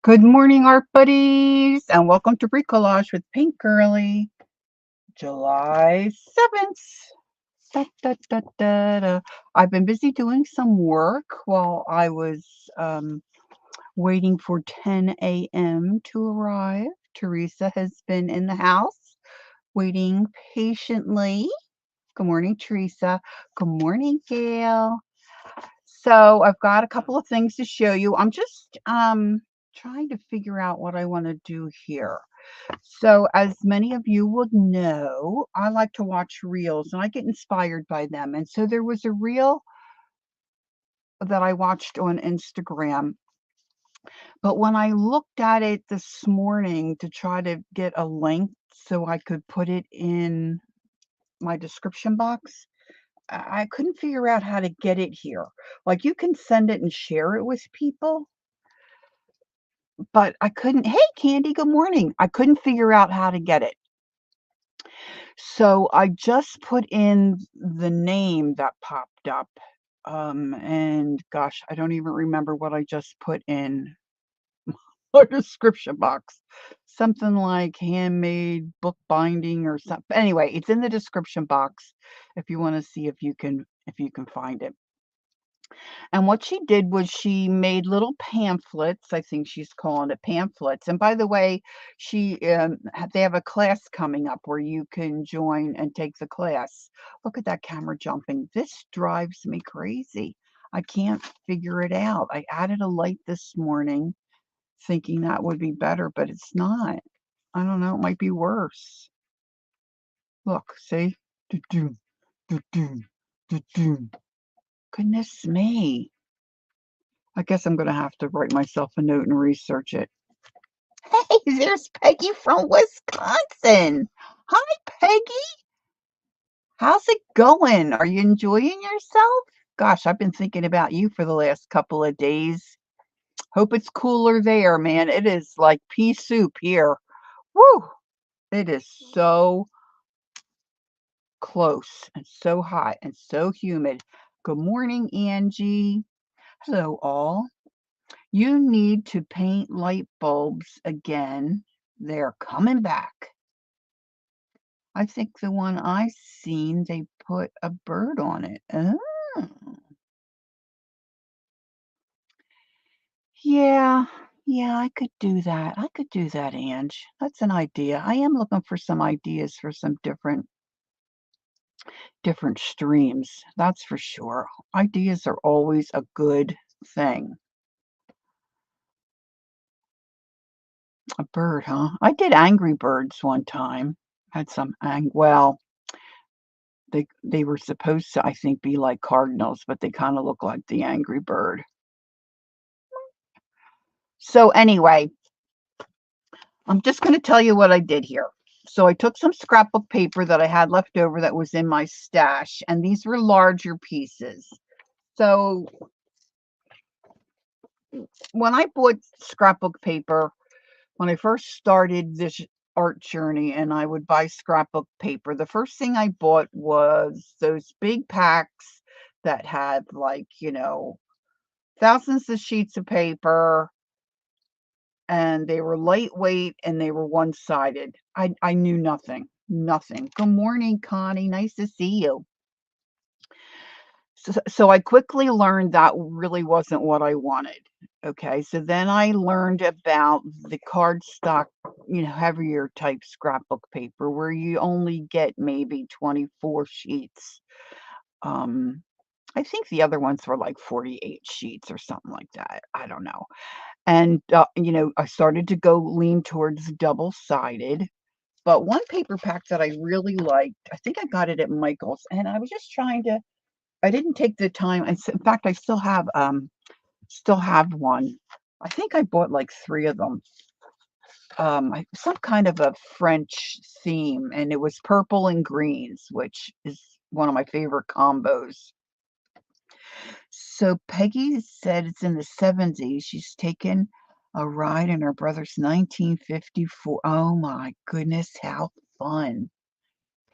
Good morning, art buddies, and welcome to Bricolage with Pink Girly, July 7th. Da, da, da, da, da. I've been busy doing some work while I was waiting for 10 a.m. to arrive. Teresa has been in the house waiting patiently. Good morning, Teresa. Good morning, Gail. So I've got a couple of things to show you. I'm just trying to figure out what I want to do here. So as many of you would know, I like to watch reels and I get inspired by them. And so there was a reel that I watched on Instagram. But when I looked at it this morning to try to get a link so I could put it in my description box, I couldn't figure out how to get it here. Like you can send it and share it with people, but I couldn't. Hey, Candy, good morning. I couldn't figure out how to get it. So I just put in the name that popped up. And gosh, I don't even remember what I just put in our description box. Something like handmade book binding or something. Anyway, it's in the description box if you want to see if you can find it. And what she did was she made little pamphlets. I think she's calling it pamphlets. And by the way, they have a class coming up where you can join and take the class. Look at that camera jumping. This drives me crazy. I can't figure it out. I added a light this morning thinking that would be better, but it's not. I don't know. It might be worse. Look, see? Do-do, do-do, do-do. Goodness me. I guess I'm going to have to write myself a note and research it. Hey, there's Peggy from Wisconsin. Hi, Peggy. How's it going? Are you enjoying yourself? Gosh, I've been thinking about you for the last couple of days. Hope it's cooler there, man. It is like pea soup here. Woo! It is so close and so hot and so humid. Good morning, Angie. Hello, all. You need to paint light bulbs again. They're coming back. I think the one I seen, they put a bird on it. Oh. Yeah, yeah, I could do that. I could do that, Ange. That's an idea. I am looking for some ideas for some different streams. That's for sure. Ideas are always a good thing. A bird, huh? I did Angry Birds one time. Had some well, they were supposed to, I think, be like cardinals, but they kind of look like the Angry Bird. So anyway, I'm just going to tell you what I did here. So I took some scrapbook paper that I had left over that was in my stash, and these were larger pieces. So when I bought scrapbook paper, when I first started this art journey and I would buy scrapbook paper, the first thing I bought was those big packs that had like, thousands of sheets of paper, and they were lightweight and they were one-sided. I knew nothing. Good morning, Connie. Nice to see you. So I quickly learned that really wasn't what I wanted. Okay, so then I learned about the cardstock, heavier type scrapbook paper where you only get maybe 24 sheets. I think the other ones were like 48 sheets or something like that. I don't know. And, I started to go lean towards double-sided. But one paper pack that I really liked, I think I got it at Michael's, and I was just I didn't take the time. In fact, I still have one. I think I bought like 3 of them. Some kind of a French theme, and it was purple and greens, which is one of my favorite combos. So Peggy said it's in the 70s. She's taken a ride in her brother's 1954. Oh my goodness, how fun.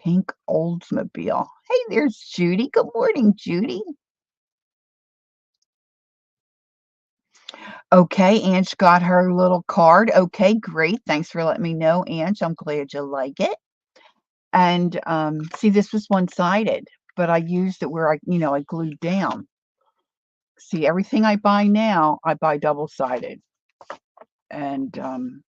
Pink Oldsmobile. Hey, there's Judy. Good morning, Judy. Okay, Ange got her little card. Okay, great. Thanks for letting me know, Ange. I'm glad you like it. And, see, this was one-sided, but I used it where I glued down. See, everything I buy now, I buy double-sided. And,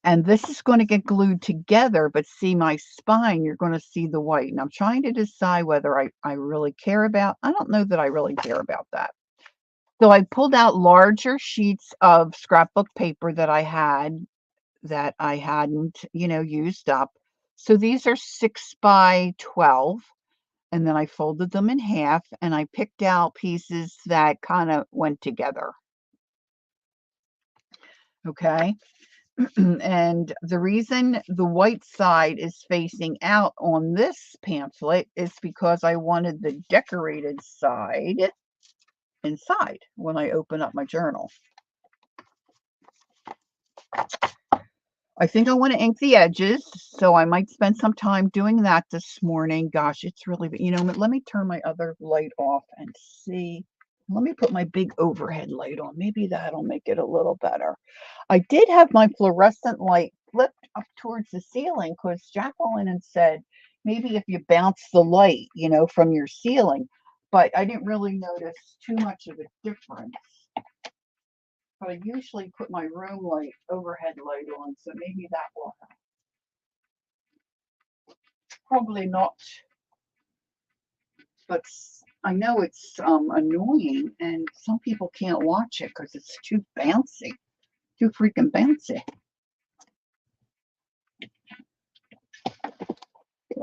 and this is gonna get glued together, but see my spine, you're gonna see the white, and I'm trying to decide whether I really care about I don't know that I really care about that. So I pulled out larger sheets of scrapbook paper that I hadn't, used up. So these are 6 by 12, and then I folded them in half, and I picked out pieces that kinda went together, okay? And the reason the white side is facing out on this pamphlet is because I wanted the decorated side inside when I open up my journal. I think I want to ink the edges, so I might spend some time doing that this morning. Gosh, it's really, let me turn my other light off and see. Let me put my big overhead light on. Maybe that'll make it a little better. I did have my fluorescent light flipped up towards the ceiling because Jacqueline had said maybe if you bounce the light, from your ceiling, but I didn't really notice too much of a difference. But I usually put my room light, overhead light on, so maybe that will help. Probably not, but I know it's annoying, and some people can't watch it because it's too bouncy, too freaking bouncy.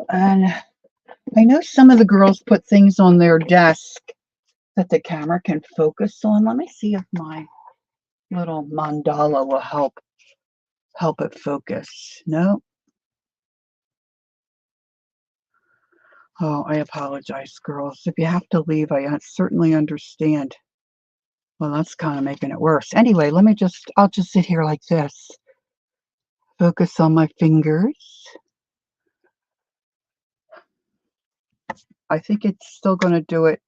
And I know some of the girls put things on their desk that the camera can focus on. Let me see if my little mandala will help it focus. No. Oh, I apologize, girls. If you have to leave, I certainly understand. Well, that's kind of making it worse. Anyway, I'll just sit here like this. Focus on my fingers. I think it's still going to do it.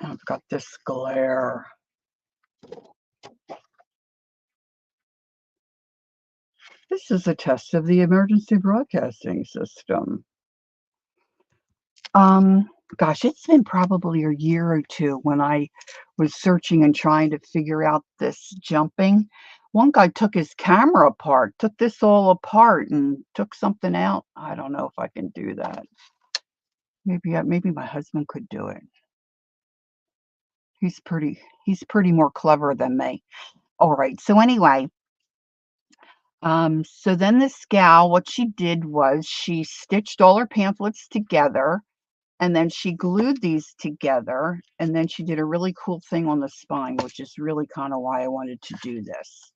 I've got this glare. This is a test of the emergency broadcasting system. Gosh, it's been probably a year or two when I was searching and trying to figure out this jumping. One guy took his camera apart, took this all apart and took something out. I don't know if I can do that. Maybe my husband could do it. He's pretty more clever than me. All right. So anyway, so then this gal, what she did was she stitched all her pamphlets together, and then she glued these together, and then she did a really cool thing on the spine, which is really kind of why I wanted to do this.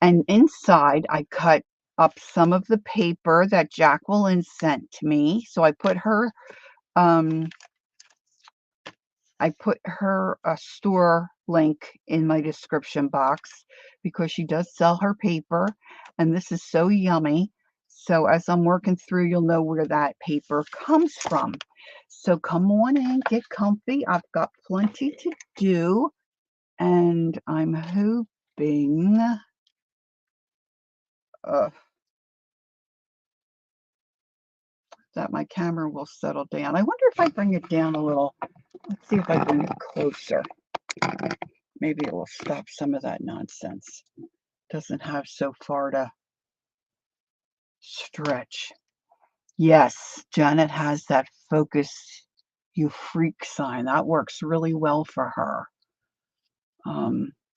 And inside, I cut up some of the paper that Jacqueline sent to me. So um, I put her store link in my description box because she does sell her paper, and this is so yummy. So as I'm working through, you'll know where that paper comes from. So come on in, get comfy. I've got plenty to do, and I'm hoping that my camera will settle down. I wonder if I bring it down a little. Let's see if I bring it closer. Maybe it will stop some of that nonsense. Doesn't have so far to stretch. Yes, Janet has that focus, you freak sign. That works really well for her.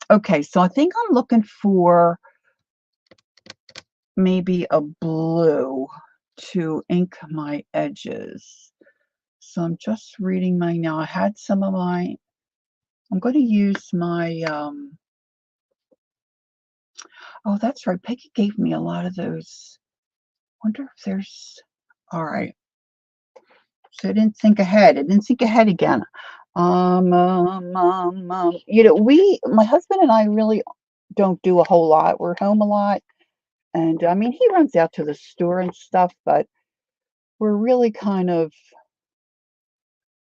Okay, so I think I'm looking for maybe a blue to ink my edges. So I'm just reading now. I had some of my, I'm going to use my, oh, that's right. Peggy gave me a lot of those. Wonder if there's, all right. So I didn't think ahead. I didn't think ahead again. My husband and I really don't do a whole lot. We're home a lot. And I mean, he runs out to the store and stuff, but we're really kind of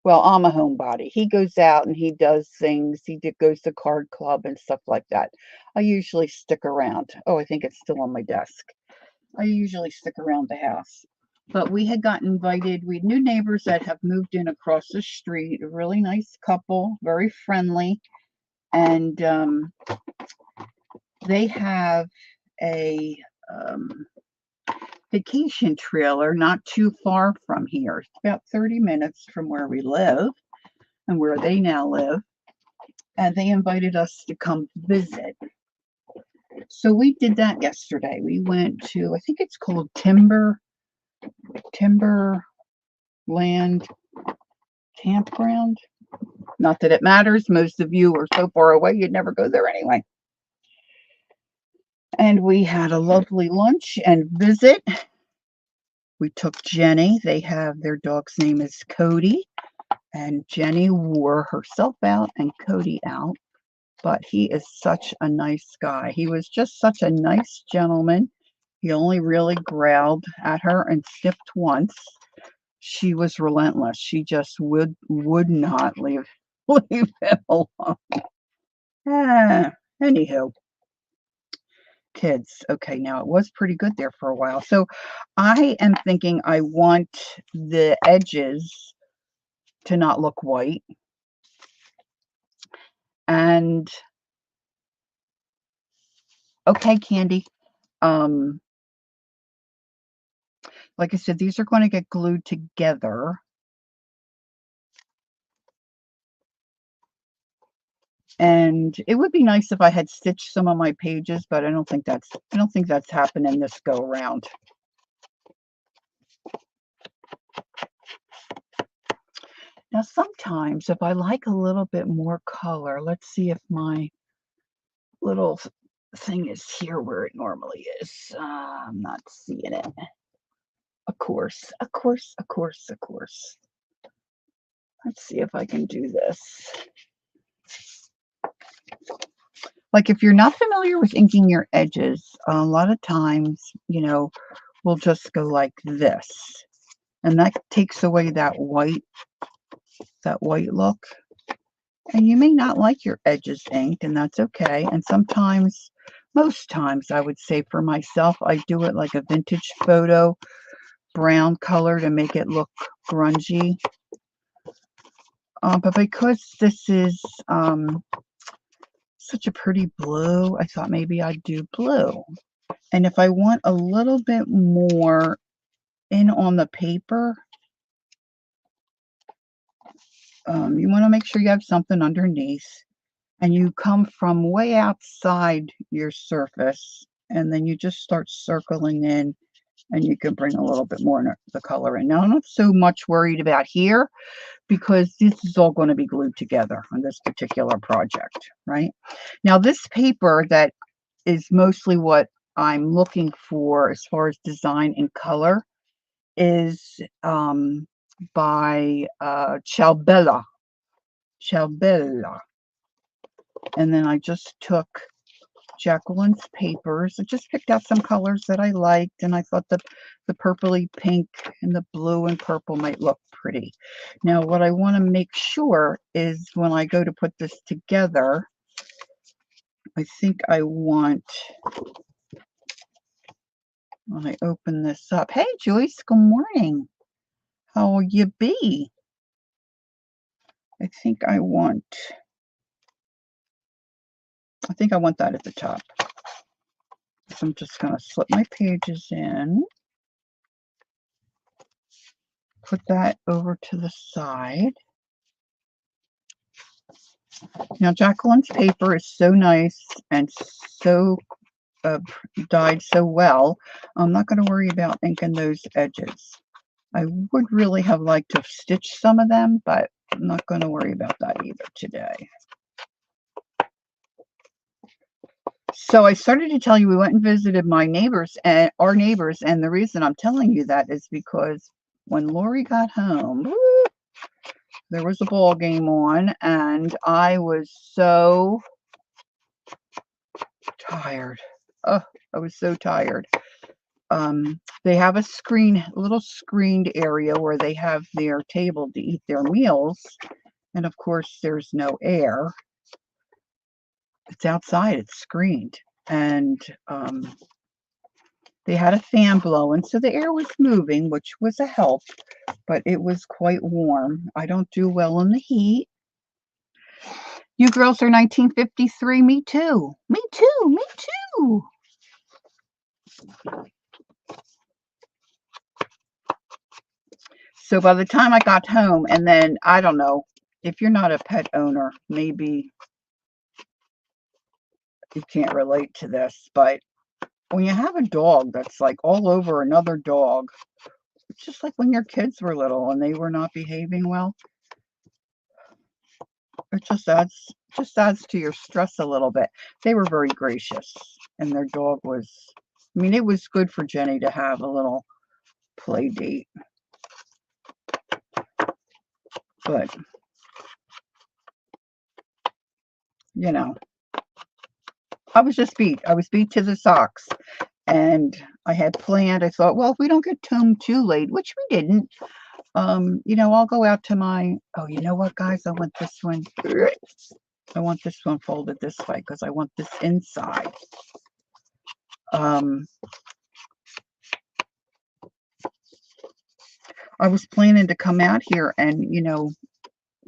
Well, I'm a homebody. He goes out and he does things. Goes to card club and stuff like that. I usually stick around. Oh, I think it's still on my desk. I usually stick around the house. But we had gotten invited. We had new neighbors that have moved in across the street. A really nice couple, very friendly. And they have a vacation trailer not too far from here. It's about 30 minutes from where we live and where they now live. And they invited us to come visit. So we did that yesterday. We went to, I think it's called Timberland Campground. Not that it matters. Most of you are so far away, you'd never go there anyway. And we had a lovely lunch and visit. We took Jenny. Their dog's name is Cody. And Jenny wore herself out and Cody out. But he is such a nice guy. He was just such a nice gentleman. He only really growled at her and sniffed once. She was relentless. She just would not leave him alone. Anywho, kids. Okay, now it was pretty good there for a while. So I am thinking I want the edges to not look white. And okay, Candy. Like I said, these are going to get glued together. And it would be nice if I had stitched some of my pages, but I don't think that's happening this go around. Now, sometimes if I like a little bit more color, let's see if my little thing is here where it normally is. I'm not seeing it. Of course. Let's see if I can do this. Like if you're not familiar with inking your edges, a lot of times, we'll just go like this. And that takes away that white look. And you may not like your edges inked, and that's okay. And sometimes, most times, I would say for myself, I do it like a vintage photo brown color to make it look grungy. But because this is such a pretty blue, I thought maybe I'd do blue. And if I want a little bit more in on the paper, you want to make sure you have something underneath. And you come from way outside your surface, and then you just start circling in, and you can bring a little bit more of the color in. Now, I'm not so much worried about here because this is all going to be glued together on this particular project, right? Now, this paper that is mostly what I'm looking for as far as design and color is by Ciao Bella. And then I just took Jacquelyn's papers. I just picked out some colors that I liked, and I thought the purpley pink and the blue and purple might look pretty. Now, what I want to make sure is when I go to put this together, I think I want, when I open this up, hey Joyce, good morning. How will you be? I think I want that at the top. So I'm just going to slip my pages in. Put that over to the side. Now, Jacquelyn's paper is so nice and so dyed so well. I'm not going to worry about inking those edges. I would really have liked to have stitched some of them, but I'm not going to worry about that either today. So I started to tell you we went and visited our neighbors, and the reason I'm telling you that is because when Lori got home, woo, there was a ball game on, and I was so tired. Oh, I was so tired. they have a little screened area where they have their table to eat their meals. And of course, there's no air. It's outside, it's screened. And they had a fan blowing, so the air was moving, which was a help, but it was quite warm. I don't do well in the heat. You girls are 1953. Me too. Me too. Me too. So by the time I got home, and then I don't know, if you're not a pet owner, maybe you can't relate to this, but when you have a dog that's like all over another dog, it's just like when your kids were little and they were not behaving well. It just adds to your stress a little bit. They were very gracious, and their dog was, I mean, it was good for Jenny to have a little play date. But, you know, I was beat to the socks. And I had planned, I thought, well, if we don't get home too late, which we didn't, you know, I'll go out to my, oh, you know what, guys, I want this one folded this way because I want this inside. I was planning to come out here and, you know,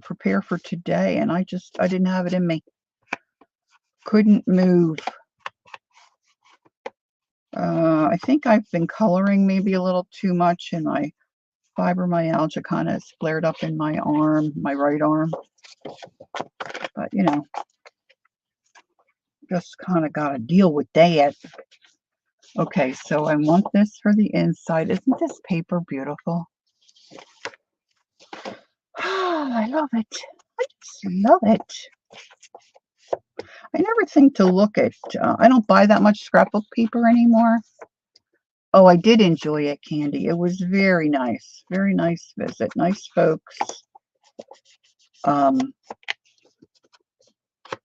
prepare for today, and I didn't have it in me. Couldn't move. I think I've been coloring maybe a little too much, and my fibromyalgia kind of flared up in my arm, my right arm. But, you know, just kind of got to deal with that. Okay, so I want this for the inside. Isn't this paper beautiful? Oh, I love it. I just love it. I never think to look at, I don't buy that much scrapbook paper anymore. Oh, I did enjoy it, Candy. It was very nice. Very nice visit. Nice folks. The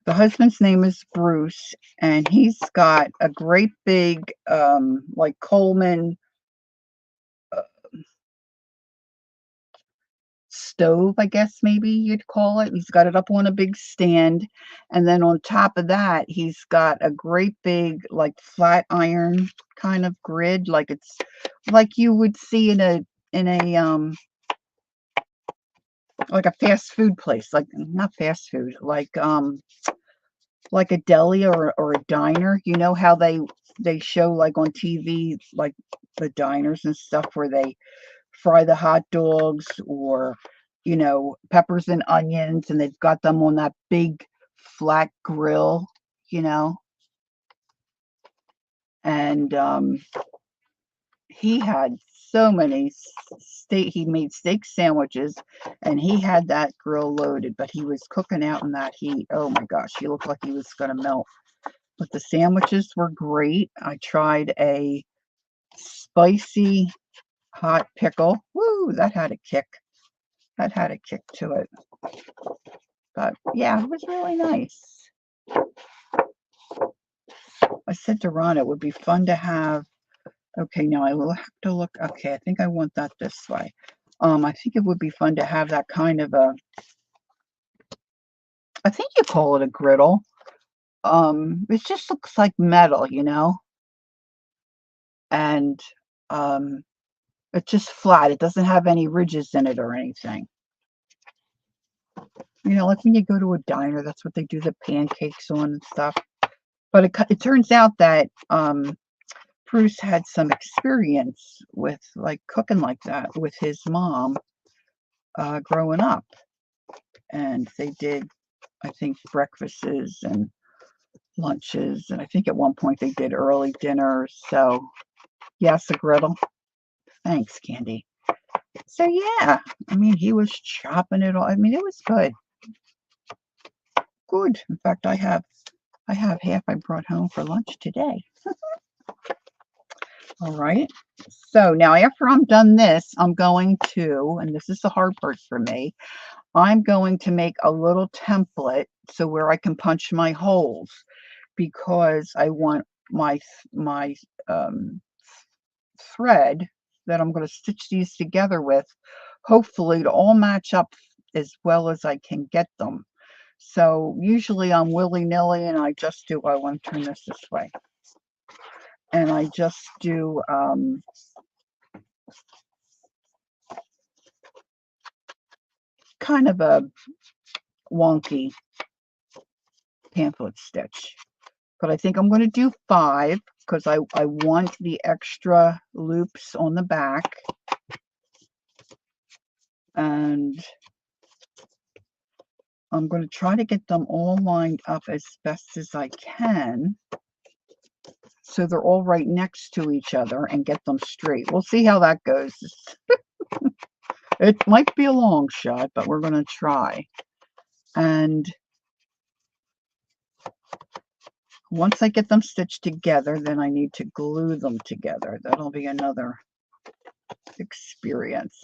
husband's name is Bruce, and he's got a great big, like Coleman stove, I guess maybe you'd call it. He's got it up on a big stand, and then on top of that, he's got a great big, like, flat iron kind of grid, like it's like you would see in a like a fast food place, like not fast food, like a deli or a diner. You know how they show like on TV, like the diners and stuff where they fry the hot dogs, or, you know, peppers and onions, and they've got them on that big flat grill, you know. And he had so many he made steak sandwiches, and he had that grill loaded, but he was cooking out in that heat. Oh my gosh, he looked like he was gonna melt. But the sandwiches were great. I tried a spicy hot pickle. Woo, that had a kick. That had a kick to it. But yeah, it was really nice. I said to Ron, it would be fun to have. Okay, now I will have to look. Okay, I think I want that this way. I think it would be fun to have that kind of a, I think you call it a griddle. It just looks like metal, you know, and it's just flat. It doesn't have any ridges in it or anything. You know, like when you go to a diner, that's what they do the pancakes on and stuff. But it turns out that Bruce had some experience with like cooking like that with his mom growing up. And they did, I think, breakfasts and lunches. And I think at one point they did early dinners. So yes, a griddle. Thanks, Candy. So yeah, I mean, he was chopping it all. I mean, it was good. Good. In fact, I have half I brought home for lunch today. All right. So now after I'm done this, I'm going to, and this is the hard part for me, I'm going to make a little template so where I can punch my holes, because I want my thread that I'm going to stitch these together with, hopefully to all match up as well as I can get them. So usually I'm willy-nilly and I want to turn this way. And I just do kind of a wonky pamphlet stitch. But I think I'm going to do 5 because I want the extra loops on the back. And I'm going to try to get them all lined up as best as I can, so they're all right next to each other, and get them straight. We'll see how that goes. It might be a long shot, but we're going to try. And once I get them stitched together, then I need to glue them together. That'll be another experience.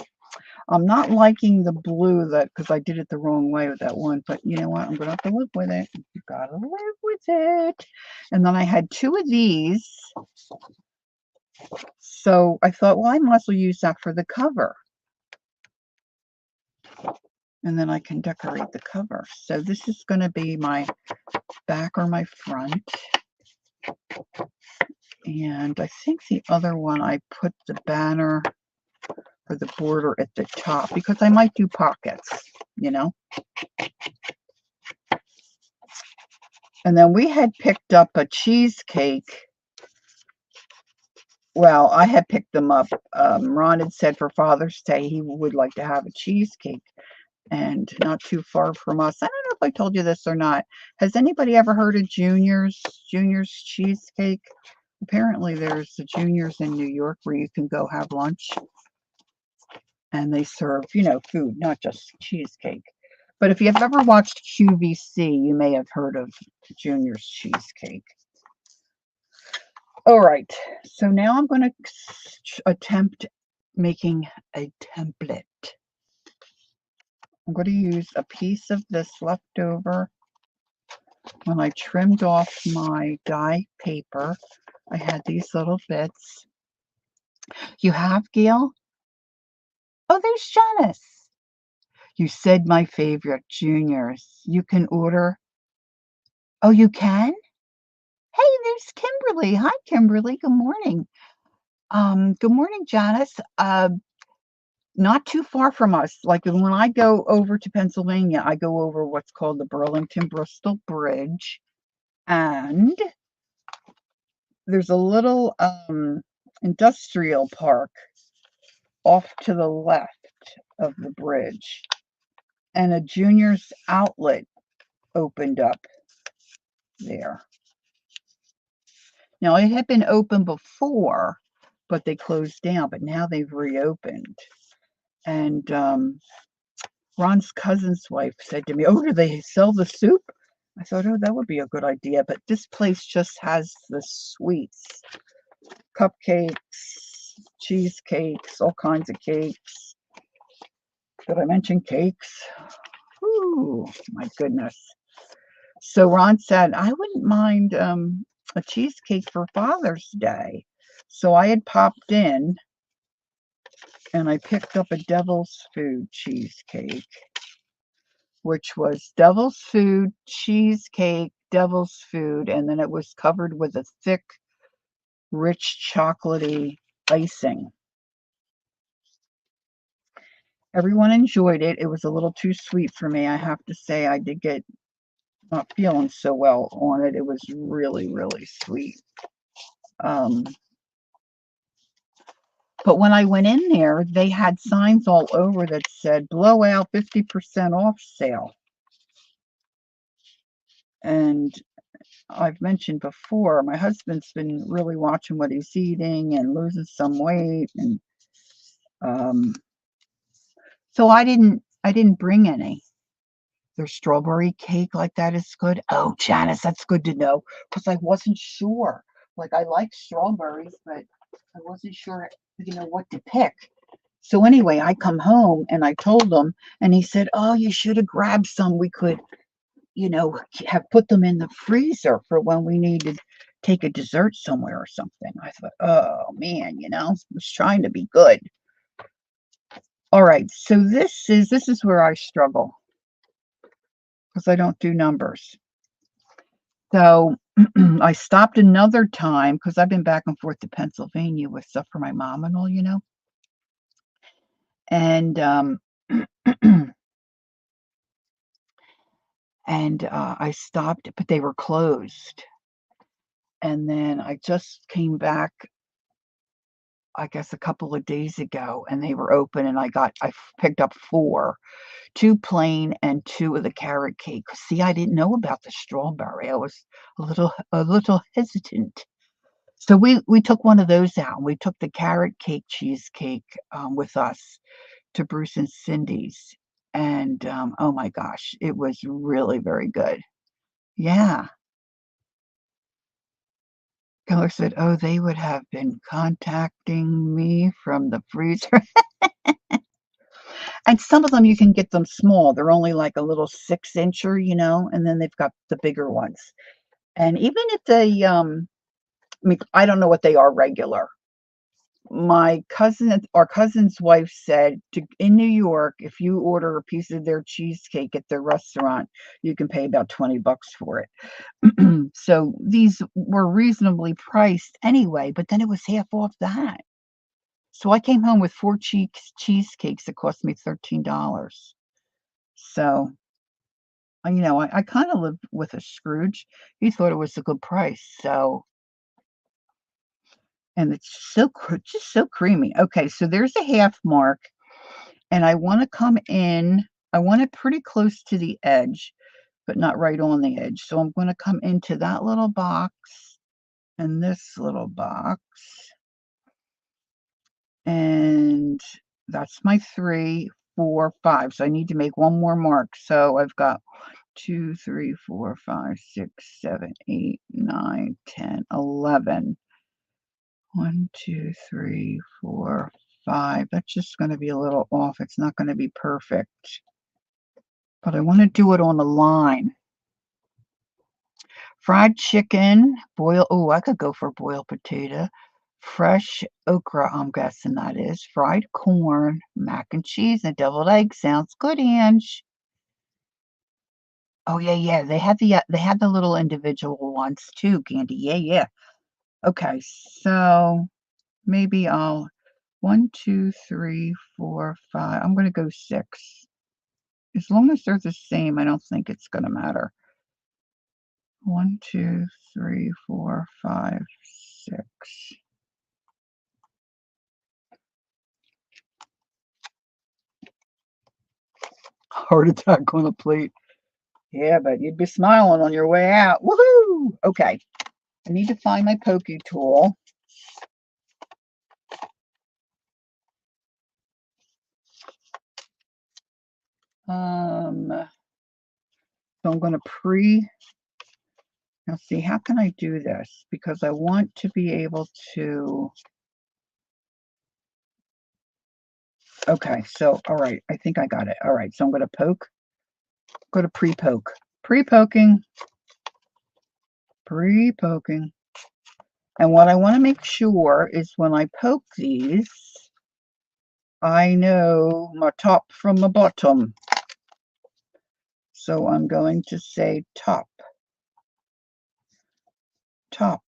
I'm not liking the blue because I did it the wrong way with that one, but you know what? I'm going to have to live with it. You got to live with it. And then I had 2 of these. So I thought, well, I might as well use that for the cover. And then I can decorate the cover. So this is going to be my back or my front. And I think the other one, I put the banner or the border at the top because I might do pockets, you know. And then we had picked up a cheesecake. Well, I had picked them up. Ron had said for Father's Day he would like to have a cheesecake, and not too far from us. I don't know if I told you this or not. Has anybody ever heard of Junior's Cheesecake? Apparently there's the Junior's in New York where you can go have lunch. And they serve, you know, food, not just cheesecake. But if you've ever watched QVC, you may have heard of Junior's Cheesecake. All right, so now I'm going to attempt making a template. I'm going to use a piece of this leftover. When I trimmed off my die paper, I had these little bits. You have, Gail? Oh, there's Janice. You said my favorite, Junior's. You can order. Oh, you can? Hey, there's Kimberly. Hi, Kimberly. Good morning. Good morning, Janice. Not too far from us. Like when I go over to Pennsylvania, I go over what's called the Burlington-Bristol Bridge. And there's a little industrial park off to the left of the bridge. And a Junior's outlet opened up there. Now, it had been open before, but they closed down. But now they've reopened. And Ron's cousin's wife said to me, oh, do they sell the soup? I thought, oh, that would be a good idea. But this place just has the sweets, cupcakes, cheesecakes, all kinds of cakes. Did I mention cakes? Ooh, my goodness. So Ron said, I wouldn't mind a cheesecake for Father's Day. So I had popped in and I picked up a Devil's Food cheesecake, which was Devil's Food cheesecake, Devil's Food, and then it was covered with a thick, rich, chocolatey icing. Everyone enjoyed it. It was a little too sweet for me. I have to say, I did get not feeling so well on it. It was really, really sweet. But when I went in there, they had signs all over that said, blowout 50% off sale. And I've mentioned before, my husband's been really watching what he's eating and losing some weight. And so I didn't bring any. Their strawberry cake like that is good. Oh, Janice, that's good to know, because I wasn't sure. Like, I like strawberries, but I wasn't sure, you know, what to pick. So anyway, I come home and I told him, and he said, oh, you should have grabbed some. We could, you know, have put them in the freezer for when we needed take a dessert somewhere or something. I thought, "Oh, man," I was trying to be good. Alright, so this is where I struggle because I don't do numbers. So, I stopped another time because 'cause I've been back and forth to Pennsylvania with stuff for my mom and all. And, I stopped, but they were closed. And then I just came back, I guess, a couple of days ago, and they were open, and picked up 4, 2 plain and 2 of the carrot cake. See, I didn't know about the strawberry. I was a little hesitant. So we took one of those out, and we took the carrot cake cheesecake, with us to Bruce and Cindy's, and, oh my gosh, it was really very good. Yeah. Keller said, "Oh, they would have been contacting me from the freezer." And some of them, you can get them small. They're only like a little 6-incher, and then they've got the bigger ones. And even if they, I mean, I don't know what they are regular. Our cousin's wife said in New York, if you order a piece of their cheesecake at their restaurant, you can pay about $20 for it. So these were reasonably priced anyway, but then it was half off that. So I came home with 4 cheesecakes that cost me $13. So, I kinda lived with a Scrooge. He thought it was a good price, so and it's just so creamy. Okay, so there's a half mark, and I want it pretty close to the edge, but not right on the edge. So I'm gonna come into that little box and this little box, and that's my 3, 4, 5. So I need to make one more mark. So I've got 2, 3, 4, 5, 6, 7, 8, 9, 10, 11. 1, 2, 3, 4, 5. That's just gonna be a little off. It's not gonna be perfect, but I wanna do it on a line. Fried chicken, I could go for boiled potato. Fresh okra, I'm guessing that is. Fried corn, mac and cheese, and deviled egg. Sounds good, Ange. Oh, yeah, yeah. They had the little individual ones too, Candy. Yeah, yeah. Okay, so maybe I'll 1, 2, 3, 4, 5. I'm gonna go 6. As long as they're the same, I don't think it's gonna matter. 1, 2, 3, 4, 5, 6. Heart attack on a plate. Yeah, but you'd be smiling on your way out. Woohoo! Okay. I need to find my pokey tool. So I'm gonna now see, how can I do this? Because I want to be able to, okay, so all right, I think I got it. All right, so I'm gonna go to pre-poke. Pre-poking, pre-poking. And what I want to make sure is when I poke these, I know my top from my bottom. So I'm going to say top, top.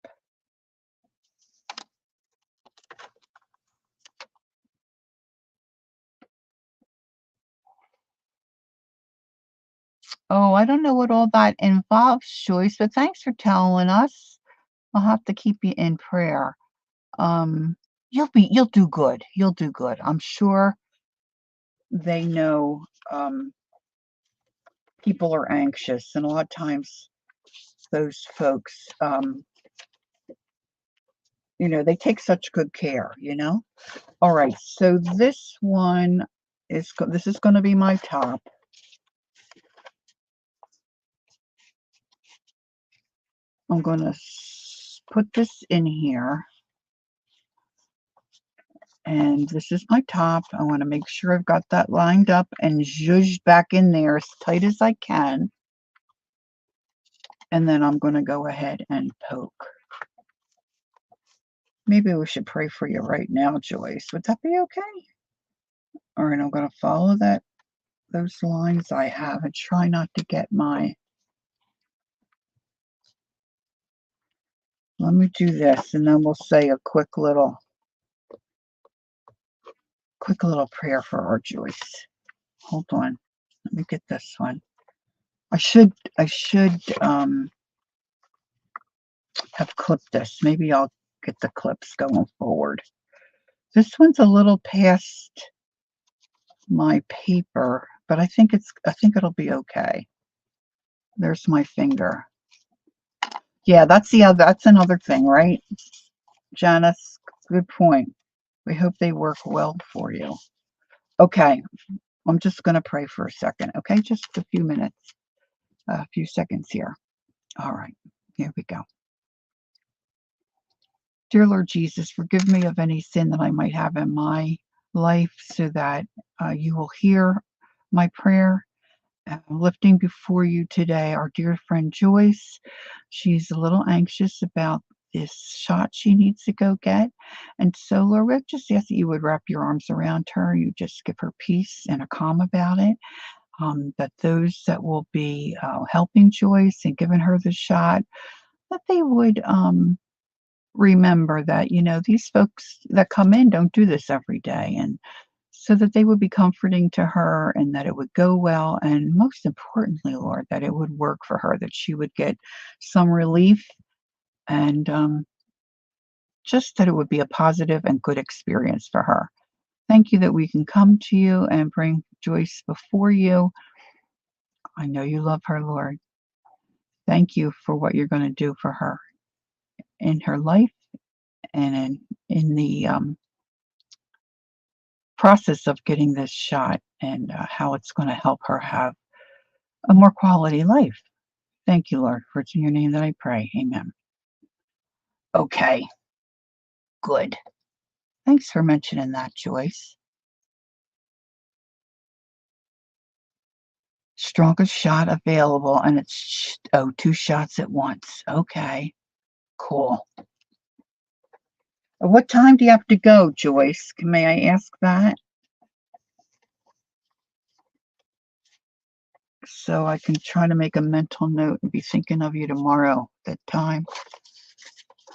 Oh, I don't know what all that involves, Joyce, but thanks for telling us. I'll have to keep you in prayer. Um, you'll do good. You'll do good. I'm sure they know people are anxious, and a lot of times those folks, they take such good care. All right, so this is going to be my top. I'm going to put this in here, and this is my top. I want to make sure I've got that lined up and zhuzhed back in there as tight as I can. And then I'm going to go ahead and poke. Maybe we should pray for you right now, Joyce. Would that be okay? All right, I'm going to follow those lines I have and try not to get my... Let me do this, and then we'll say a quick little prayer for our Joyce. Hold on. Let me get this one. I should have clipped this. Maybe I'll get the clips going forward. This one's a little past my paper, but I think it'll be okay. There's my finger. Yeah, that's another thing, right? Janice, good point. We hope they work well for you. Okay, I'm just going to pray for a second, okay? Just a few minutes, a few seconds here. All right, here we go. Dear Lord Jesus, forgive me of any sin that I might have in my life so that you will hear my prayer. I'm lifting before you today our dear friend Joyce. She's a little anxious about this shot she needs to go get. And so, Lord, we just ask that you would wrap your arms around her. You just give her peace and a calm about it. That those that will be helping Joyce and giving her the shot, that they would remember that, these folks that come in don't do this every day. And so that they would be comforting to her and that it would go well. And most importantly, Lord, that it would work for her, that she would get some relief and just that it would be a positive and good experience for her. Thank you that we can come to you and bring Joyce before you. I know you love her, Lord. Thank you for what you're going to do for her in her life and in the process of getting this shot and how it's going to help her have a more quality life. Thank you, Lord, for it's in your name that I pray. Amen. Okay, good. Thanks for mentioning that, Joyce. Strongest shot available, and it's, 2 shots at once. Okay, cool. What time do you have to go, Joyce? May I ask that? So I can try to make a mental note and be thinking of you tomorrow at that time.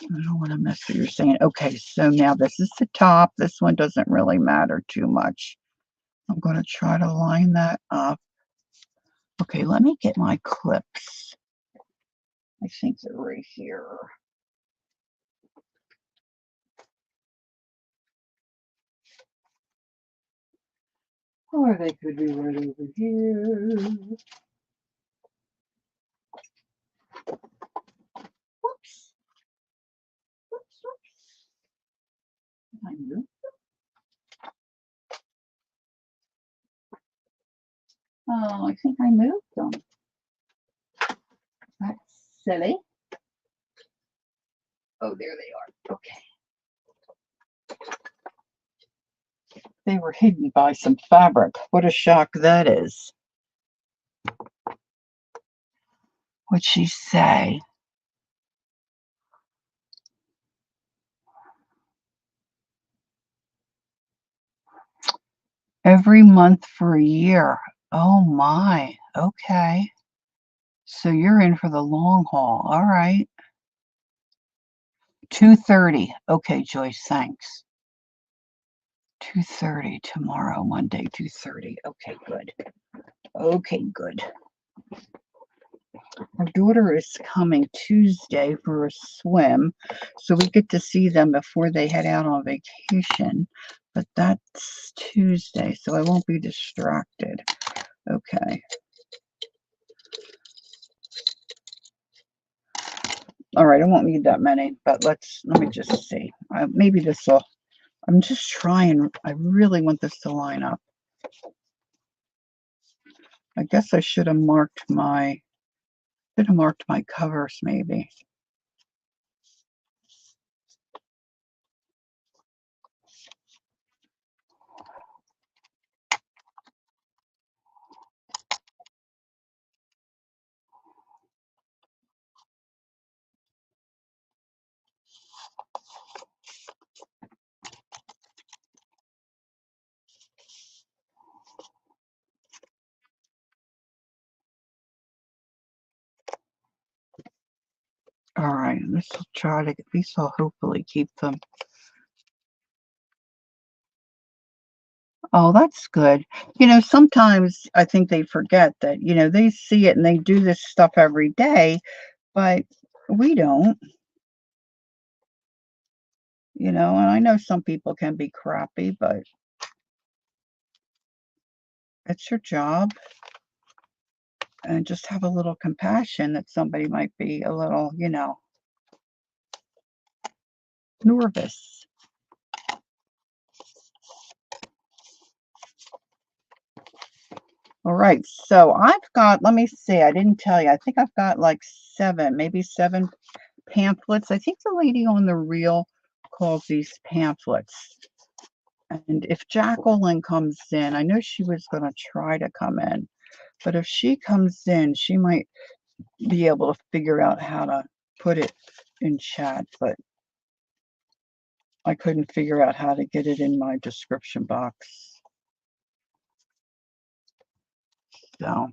I don't want to miss what you're saying. Okay, so now this is the top. This one doesn't really matter too much. I'm going to try to line that up. Okay, let me get my clips. I think they're right here. Or they could be right over here. Whoops. Whoops, whoops. I moved. Oh, I think I moved them. That's silly. Oh, there they are. Okay. They were hidden by some fabric. What a shock that is. What'd she say? Every month for a year. Oh my. Okay. So you're in for the long haul. All right. 2:30. Okay, Joyce, thanks. 2:30 tomorrow, Monday, 2:30. Okay, good. Okay, good. Our daughter is coming Tuesday for a swim, so we get to see them before they head out on vacation. But that's Tuesday, so I won't be distracted. Okay. All right, I won't need that many, but let me just see. Maybe this will. I'm just trying. I really want this to line up. I guess I should have marked my covers maybe. All right, this will try to, these will hopefully keep them. Oh, that's good. Sometimes I think they forget that, they see it and they do this stuff every day, but we don't, and I know some people can be crappy, but it's your job. And just have a little compassion that somebody might be a little, nervous. All right, so I've got, let me see, I didn't tell you, I think I've got like 7, maybe 7 pamphlets. I think the lady on the reel calls these pamphlets. And if Jacquelyn comes in, I know she was going to try to come in, but if she comes in, she might be able to figure out how to put it in chat, but I couldn't figure out how to get it in my description box. So,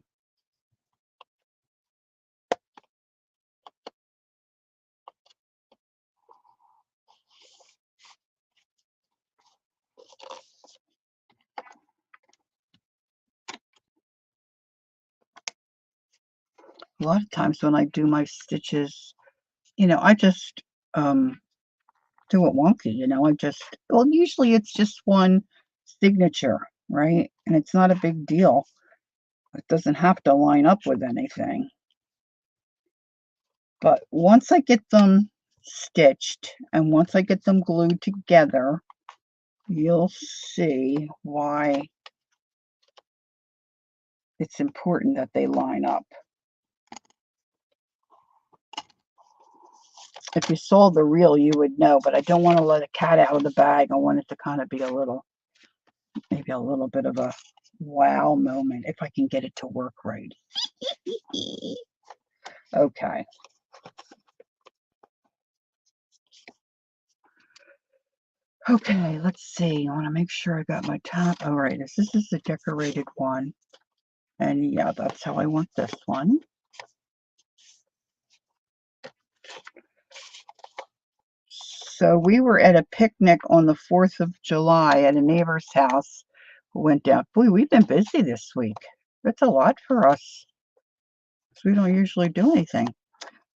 a lot of times when I do my stitches, I just do it wonky, well, usually it's just one signature, right? And it's not a big deal. It doesn't have to line up with anything. But once I get them stitched and once I get them glued together, you'll see why it's important that they line up. If you saw the reel, you would know, but I don't want to let a cat out of the bag. I want it to kind of be maybe a little bit of a wow moment if I can get it to work right. Okay. Okay, let's see. I want to make sure I got my top. All right, this is the decorated one. And yeah, that's how I want this one. So we were at a picnic on the 4th of July at a neighbor's house who went down. Boy, we've been busy this week. That's a lot for us. We don't usually do anything.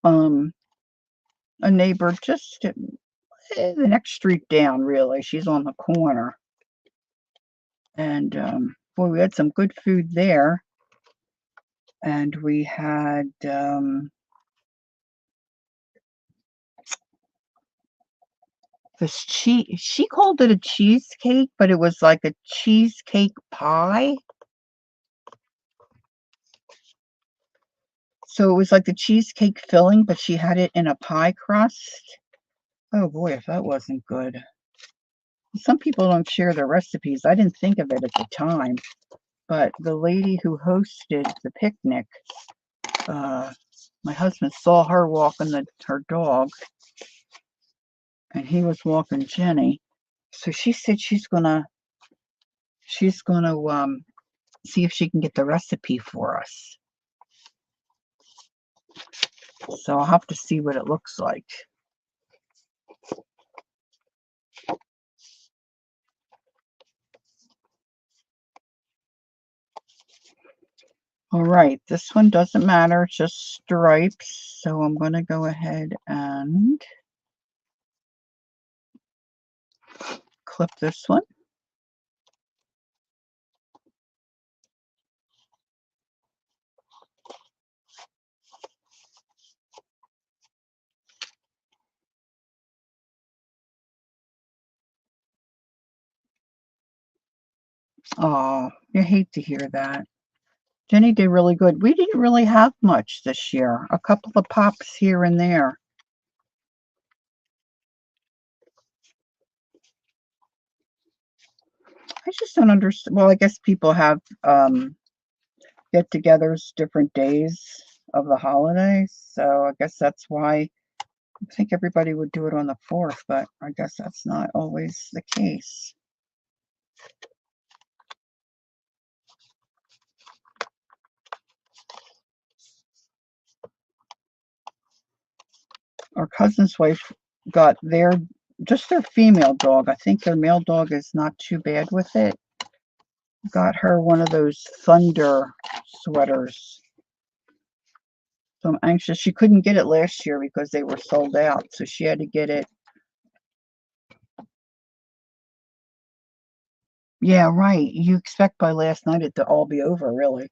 A neighbor just the next street down, really. She's on the corner. And boy, we had some good food there. And we had this cheese. She called it a cheesecake, but it was like a cheesecake pie. So it was like the cheesecake filling, but she had it in a pie crust. Oh boy, if that wasn't good. Some people don't share their recipes. I didn't think of it at the time, but the lady who hosted the picnic, my husband saw her walking her dog, and he was walking Jenny. So she said she's gonna see if she can get the recipe for us. So I'll have to see what it looks like. All right, this one doesn't matter, it's just stripes. So I'm going to go ahead and clip this one. Oh, you hate to hear that. Jenny did really good. We didn't really have much this year. A couple of pops here and there. I just don't understand. Well, I guess people have get-togethers different days of the holidays. So I guess that's why I think everybody would do it on the 4th, but I guess that's not always the case. our cousin's wife got just their female dog. I think their male dog is not too bad with it. Got her one of those thunder sweaters. So I'm anxious. She couldn't get it last year because they were sold out. So she had to get it. Yeah, right. You expect by last night it to all be over, really.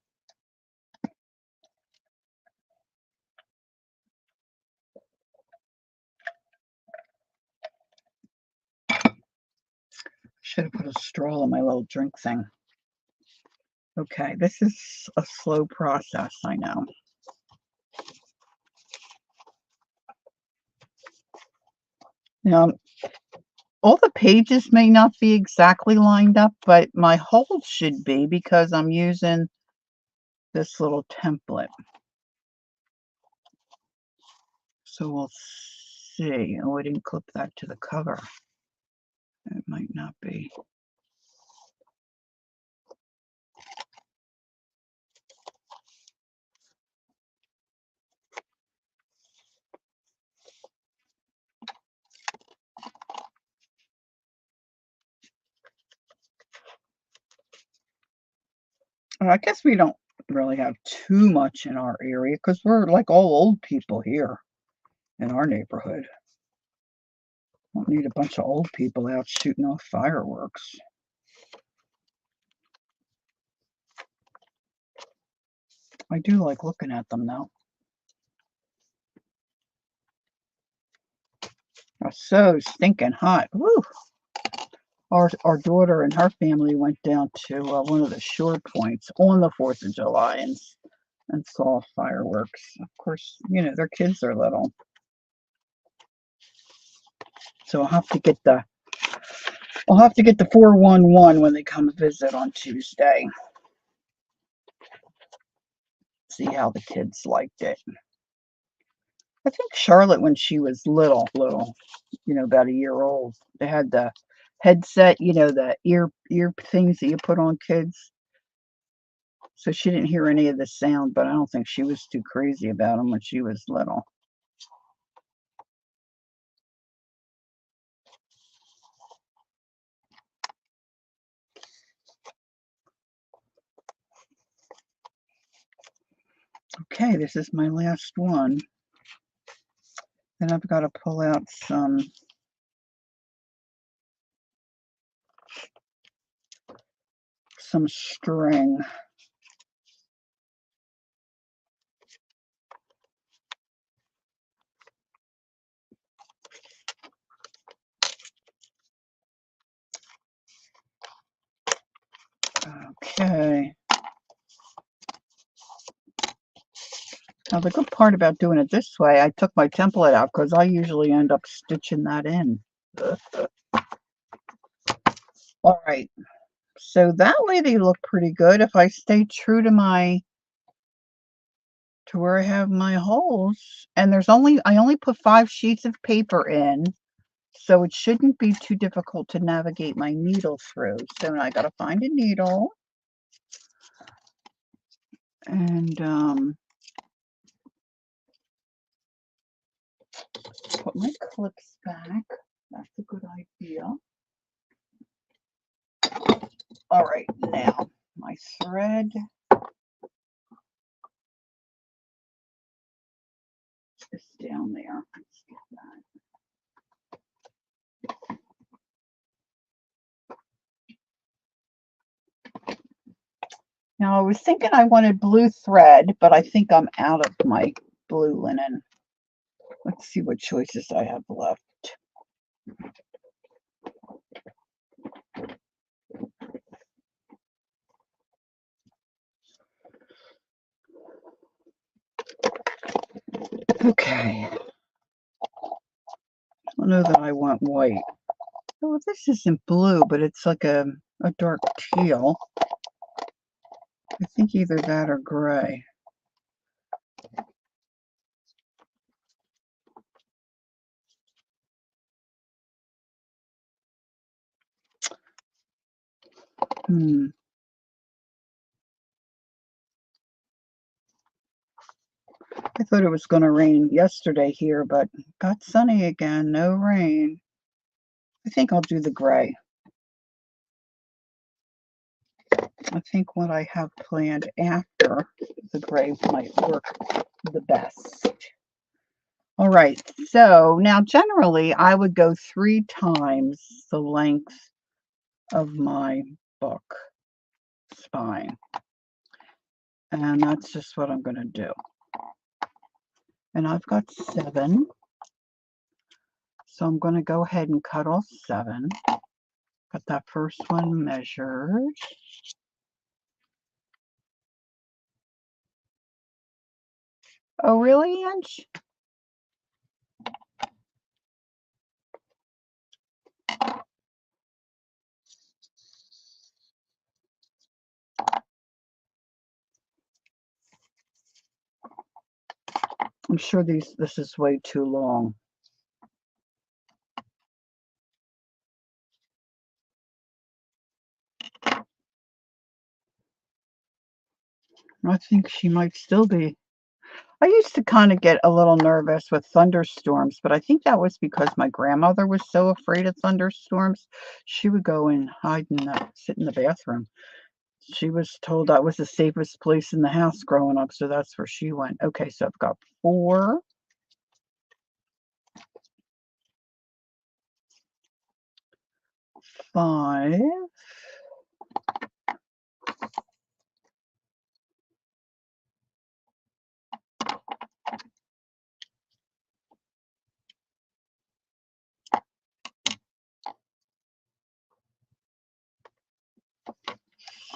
Should have put a straw in my little drink thing. Okay, this is a slow process, I know. Now, all the pages may not be exactly lined up, but my holes should be because I'm using this little template. So we'll see. Oh, I didn't clip that to the cover. It might not be. I guess we don't really have too much in our area because we're like all old people here in our neighborhood. Don't need a bunch of old people out shooting off fireworks. I do like looking at them though. It's so stinking hot. Woo! Our daughter and her family went down to one of the shore points on the 4th of July and saw fireworks. Of course, you know, their kids are little. So I'll have to get the 411 when they come visit on Tuesday. See how the kids liked it. I think Charlotte, when she was little, you know, about a year old, they had the headset, you know, the ear things that you put on kids. So she didn't hear any of the sound, but I don't think she was too crazy about them when she was little. Okay, this is my last one. Then I've got to pull out some string. Okay. Now the good part about doing it this way, I took my template out because I usually end up stitching that in. All right. So that way they look pretty good. If I stay true to where I have my holes, and I only put 5 sheets of paper in, so it shouldn't be too difficult to navigate my needle through. So I got to find a needle and put my clips back. That's a good idea. All right, now my thread is down there. Let's get that. Now I was thinking I wanted blue thread, but I think I'm out of my blue linen. Let's see what choices I have left. Okay. I don't know that I want white. Oh, this isn't blue, but it's like a dark teal. I think either that or gray. I thought it was going to rain yesterday here, but got sunny again, no rain. I think I'll do the gray. I think what I have planned after the gray might work the best. All right, so now generally I would go 3 times the length of my book spine. And that's just what I'm going to do. And I've got 7. So I'm going to go ahead and cut off 7. Got that first one measured. Oh, really, Ange? I'm sure this is way too long. I think she might still be. I used to kind of get a little nervous with thunderstorms, but I think that was because my grandmother was so afraid of thunderstorms. She would go and hide sit in the bathroom. She was told that was the safest place in the house growing up, so that's where she went. Okay, so I've got 4, 5,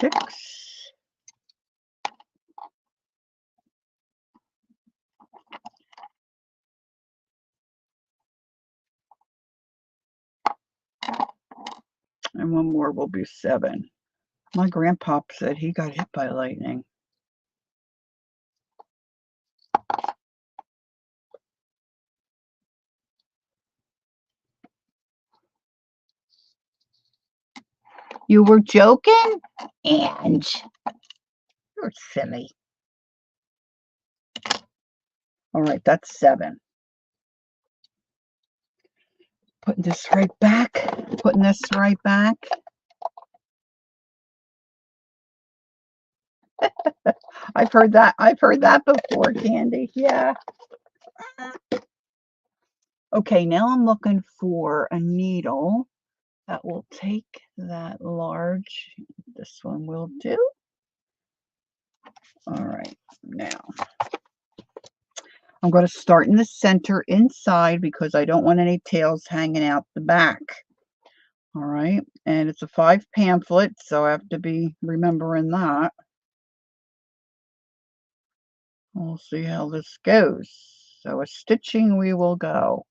6, and one more will be 7. My grandpa said he got hit by lightning. You were joking? Ange, you're silly. All right, that's 7. Putting this right back. Putting this right back. I've heard that. I've heard that before, Candy. Yeah. Okay, now I'm looking for a needle that will take that large. This one will do. All right, now I'm going to start in the center inside because I don't want any tails hanging out the back. All right, and it's a 5 pamphlet, so I have to be remembering that. We'll see how this goes. So a stitching we will go.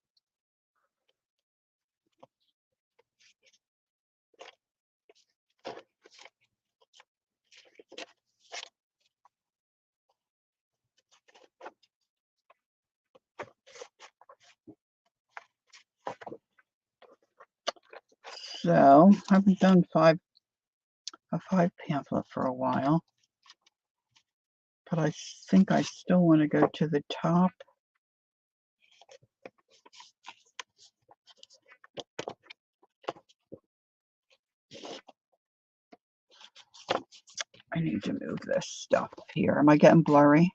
So I haven't done a 5 pamphlet for a while, but I think I still want to go to the top. I need to move this stuff here. Am I getting blurry?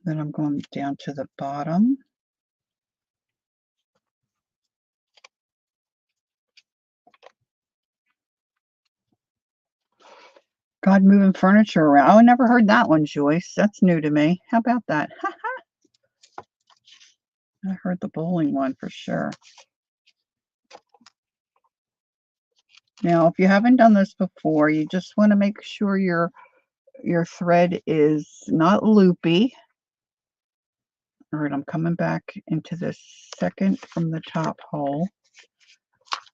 Then I'm going down to the bottom. God, moving furniture around. Oh, I never heard that one, Joyce. That's new to me. How about that? I heard the bowling one for sure. Now, if you haven't done this before, you just want to make sure your thread is not loopy. All right, I'm coming back into this second from the top hole.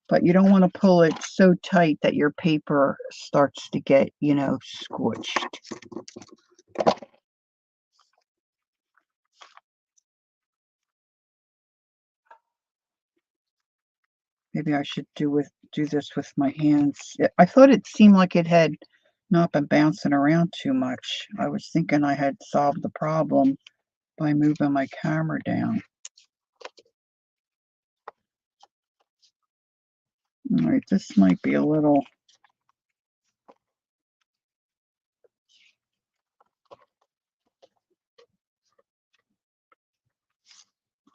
But you don't want to pull it so tight that your paper starts to get, squished. Maybe I should do do this with my hands. I thought it seemed like it had not been bouncing around too much. I was thinking I had solved the problem by moving my camera down. All right, this might be a little...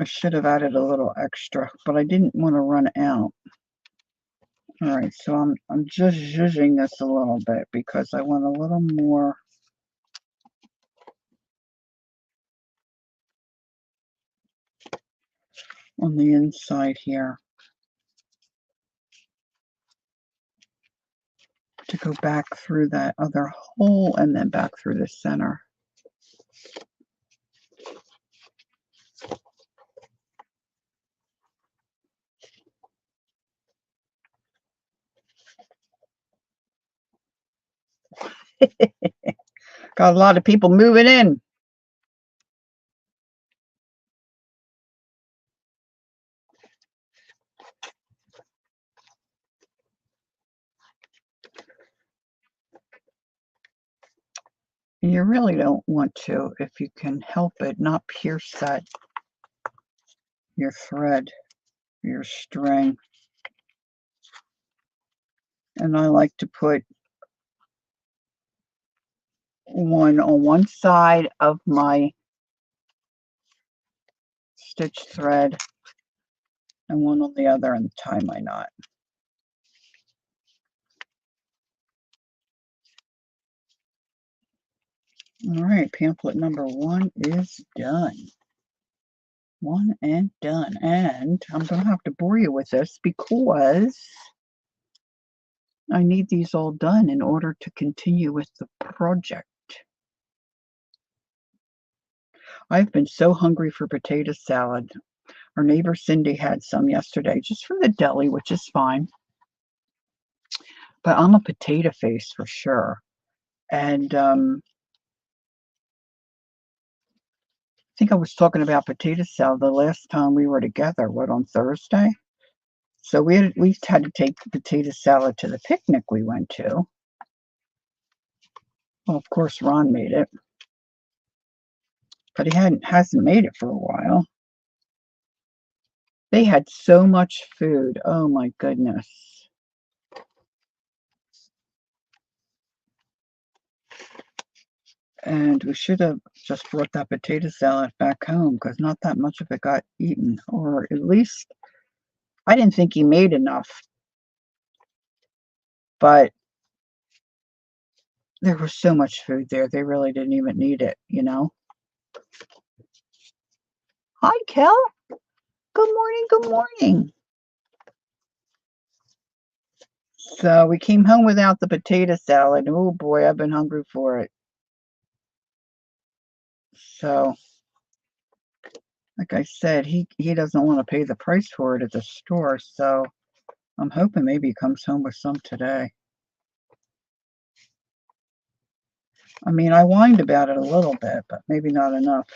I should have added a little extra, but I didn't want to run out. All right, so I'm just zhuzhing this a little bit because I want a little more on the inside here to go back through that other hole and then back through the center. Got a lot of people moving in. And you really don't want to, if you can help it, not pierce that, your thread, your string. And I like to put one on one side of my stitch thread and one on the other and tie my knot. All right, pamphlet number 1 is done. 1 and done. And I'm going to have to bore you with this because I need these all done in order to continue with the project. I've been so hungry for potato salad. Our neighbor Cindy had some yesterday, just from the deli, which is fine. But I'm a potato face for sure. And I think I was talking about potato salad the last time we were together, what, on Thursday? So we had to take the potato salad to the picnic we went to. Well, of course, Ron made it, but he hasn't made it for a while. They had so much food. Oh my goodness. And we should have just brought that potato salad back home because not that much of it got eaten, or at least I didn't think he made enough. But there was so much food there, they really didn't even need it, you know? Hi, Kel. Good morning, good morning. So we came home without the potato salad. Oh boy, I've been hungry for it. So, like I said, he doesn't want to pay the price for it at the store, so I'm hoping maybe he comes home with some today. I mean, I whined about it a little bit, but maybe not enough.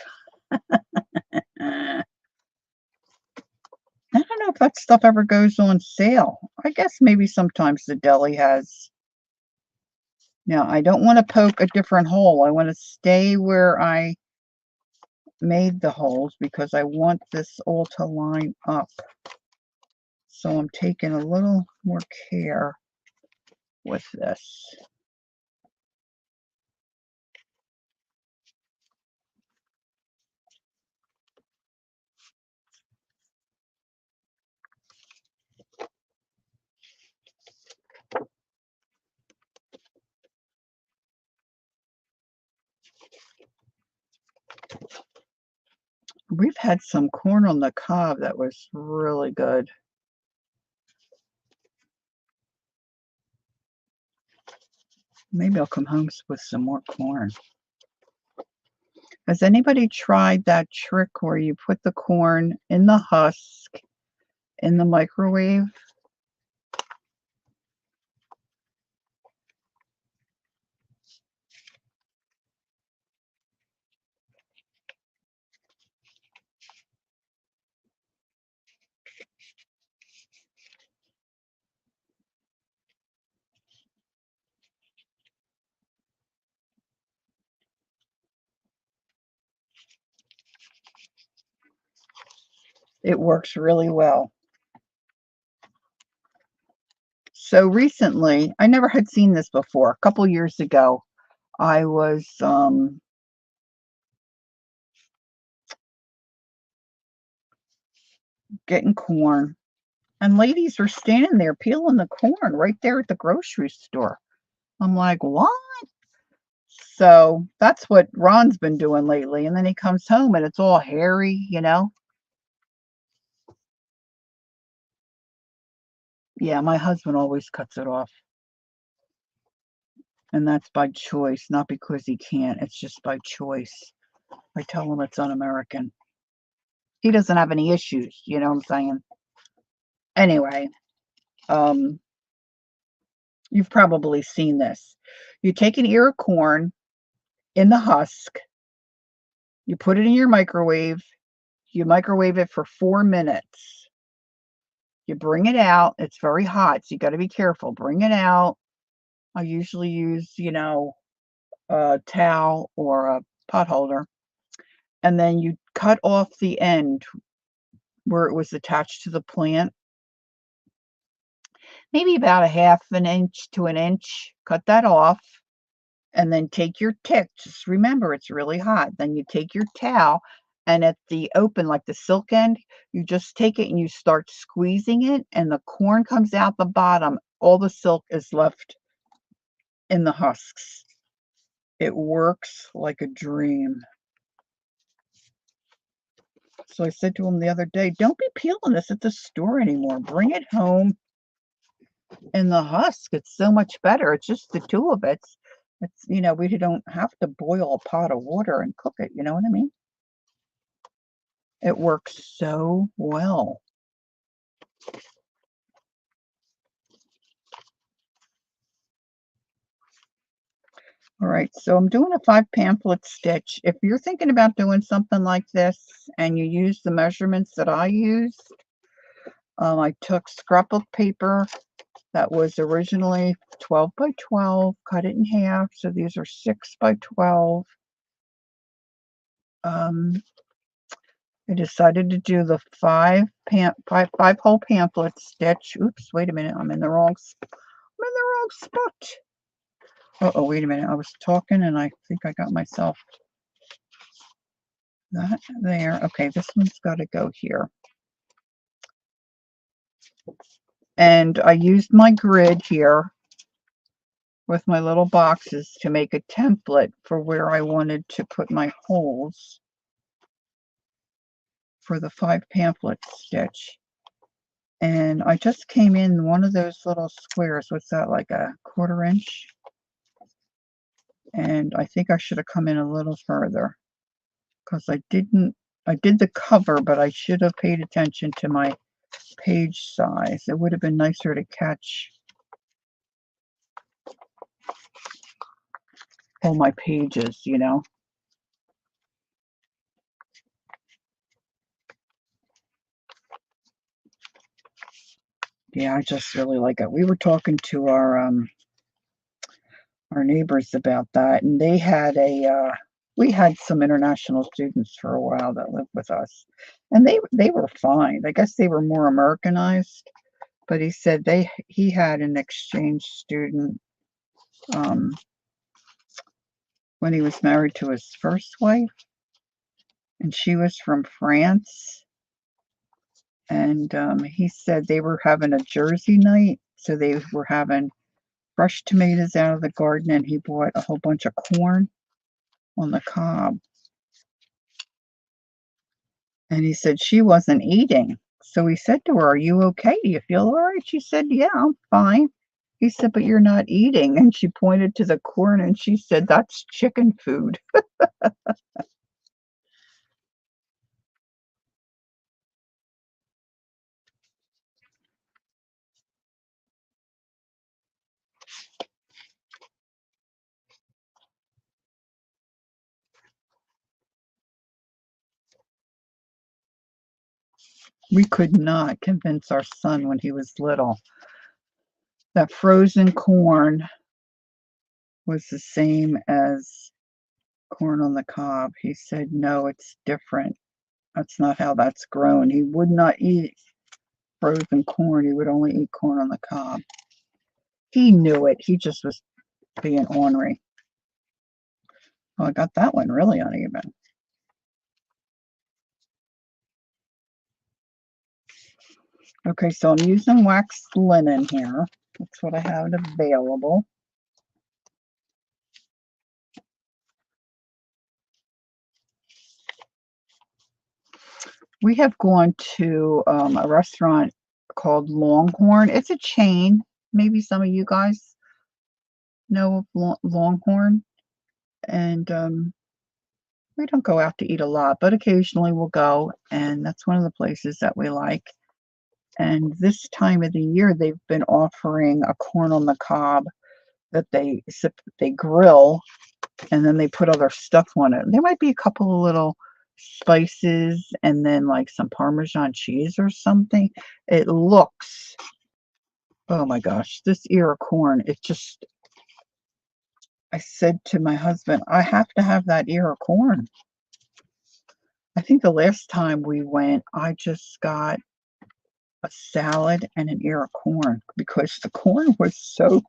I don't know if that stuff ever goes on sale. I guess maybe sometimes the deli has. Now, I don't want to poke a different hole. I want to stay where I made the holes because I want this all to line up. So I'm taking a little more care with this. We've had some corn on the cob that was really good. Maybe I'll come home with some more corn. Has anybody tried that trick where you put the corn in the husk in the microwave? It works really well. So recently, I never had seen this before. A couple years ago, I was getting corn, and ladies were standing there peeling the corn right there at the grocery store. I'm like, what? So that's what Ron's been doing lately. And then he comes home and it's all hairy, you know? Yeah, my husband always cuts it off. And that's by choice, not because he can't. It's just by choice. I tell him it's un-American. He doesn't have any issues, you know what I'm saying? Anyway, um, you've probably seen this. You take an ear of corn in the husk, you put it in your microwave, you microwave it for 4 minutes. You bring it out, it's very hot, so you got to be careful. Bring it out. I usually use, a towel or a pot holder, and then you cut off the end where it was attached to the plant, maybe about a half an inch to an inch. Cut that off, and then take your tick. Just remember, it's really hot. Then you take your towel, and at the open, like the silk end, you just take it and you start squeezing it, and the corn comes out the bottom. All the silk is left in the husks. It works like a dream. So I said to him the other day, don't be peeling this at the store anymore. Bring it home in the husk. It's so much better. It's just the two of it. It's, we don't have to boil a pot of water and cook it. You know what I mean? It works so well. All right, so I'm doing a 5 pamphlet stitch. If you're thinking about doing something like this and you use the measurements that I used, I took scrapbook paper that was originally 12 by 12, cut it in half. So these are 6 by 12. I decided to do the five hole pamphlet stitch. Oops, wait a minute. I'm in the wrong spot. Uh-oh, wait a minute. I was talking and I think I got myself that there. Okay, this one's got to go here. And I used my grid here with my little boxes to make a template for where I wanted to put my holes for the 5 pamphlet stitch. And I just came in one of those little squares. What's that, like a 1/4 inch? And I think I should have come in a little further because I did the cover, but I should have paid attention to my page size. It would have been nicer to catch all my pages, Yeah, I just really like it. We were talking to our neighbors about that, and they had we had some international students for a while that lived with us, and they were fine. I guess they were more Americanized, but he said he had an exchange student when he was married to his first wife, and she was from France. And he said they were having a Jersey night, so they were having fresh tomatoes out of the garden, and he bought a whole bunch of corn on the cob. And he said she wasn't eating. So he said to her, are you okay? Do you feel all right? She said, yeah, I'm fine. He said, but you're not eating. And she pointed to the corn and she said, that's chicken food. We could not convince our son when he was little that frozen corn was the same as corn on the cob. He said, no, it's different. That's not how that's grown. He would not eat frozen corn. He would only eat corn on the cob. He knew it. He just was being ornery. Oh, I got that one really uneven. Okay, so I'm using waxed linen here. That's what I have available. We have gone to a restaurant called Longhorn. It's a chain. Maybe some of you guys know of Longhorn. And we don't go out to eat a lot, but occasionally we'll go. And that's one of the places that we like. And this time of the year, they've been offering a corn on the cob that they grill, and then they put other stuff on it. There might be a couple of little spices and then like some Parmesan cheese or something. It looks, oh my gosh, this ear of corn, it just, I said to my husband, I have to have that ear of corn. I think the last time we went, I just got a salad and an ear of corn because the corn was so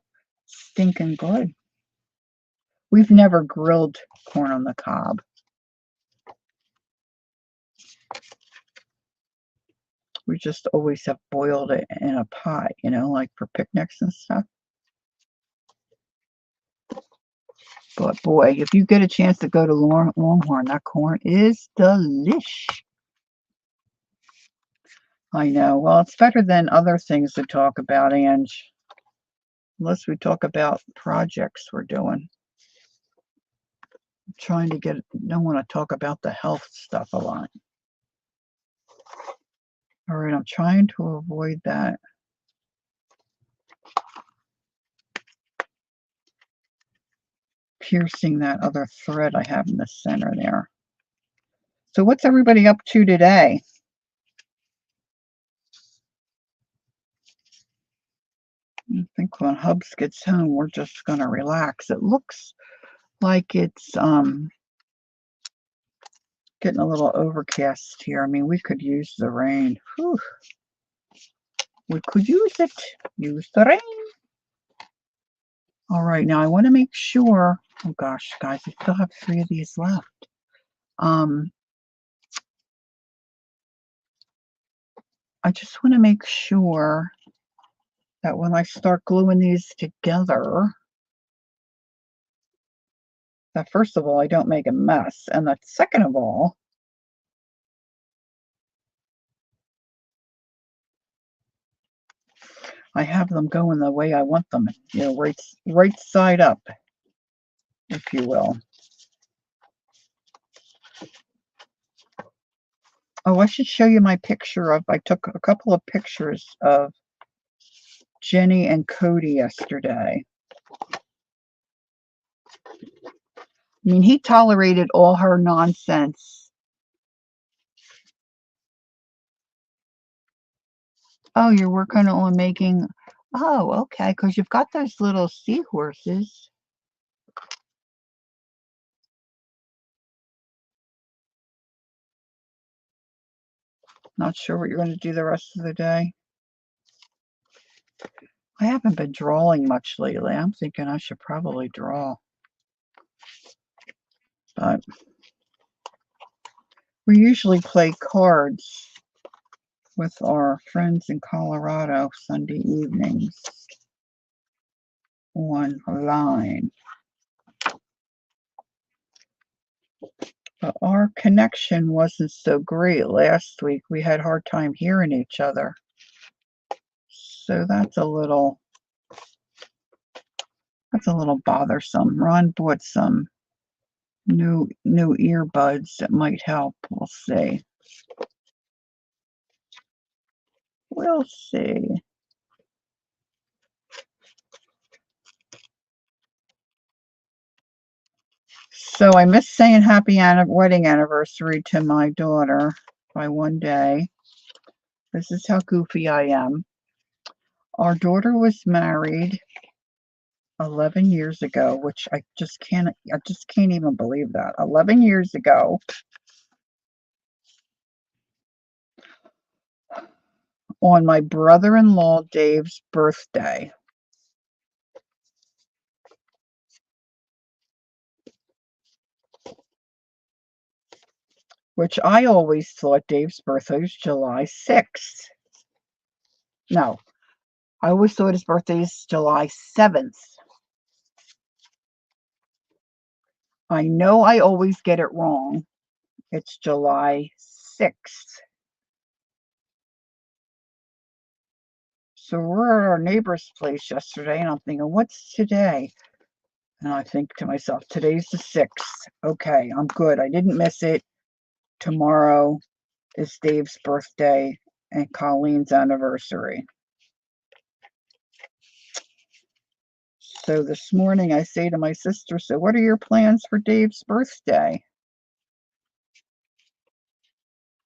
stinking good. We've never grilled corn on the cob. We just always have boiled it in a pot, you know, like for picnics and stuff. But boy, if you get a chance to go to Longhorn, that corn is delish. I know. Well, it's better than other things to talk about, Ange. Unless we talk about projects we're doing. I'm trying to don't want to talk about the health stuff a lot. All right, I'm trying to avoid that. Piercing that other thread I have in the center there. So what's everybody up to today? I think when Hubs gets home, we're just going to relax. It looks like it's getting a little overcast here. I mean, we could use the rain. Whew. We could use it. Use the rain. All right, now I want to make sure. Oh gosh, guys, I still have 3 of these left. I just want to make sure that when I start gluing these together, that first of all, I don't make a mess, and that second of all, I have them going the way I want them, you know, right side up, if you will. Oh, I should show you my picture of, I took a couple of pictures of Jenny and Cody yesterday. I mean, he tolerated all her nonsense. Oh, you're working on making, oh, okay, because you've got those little seahorses. Not sure what you're going to do the rest of the day. I haven't been drawing much lately. I'm thinking I should probably draw. But we usually play cards with our friends in Colorado Sunday evenings online. But our connection wasn't so great last week. We had a hard time hearing each other. So that's a little bothersome. Ron bought some new earbuds that might help. We'll see. We'll see. So I missed saying happy wedding anniversary to my daughter by 1 day. This is how goofy I am. Our daughter was married 11 years ago, which I just can't even believe that. 11 years ago. on my brother-in-law Dave's birthday. Which I always thought Dave's birthday was July 6th. No, I always thought his birthday is July 7th. I know I always get it wrong. It's July 6th. So we're at our neighbor's place yesterday, and I'm thinking, what's today? And I think to myself, today's the 6th. Okay, I'm good. I didn't miss it. Tomorrow is Dave's birthday and Colleen's anniversary. So this morning I say to my sister, so what are your plans for Dave's birthday?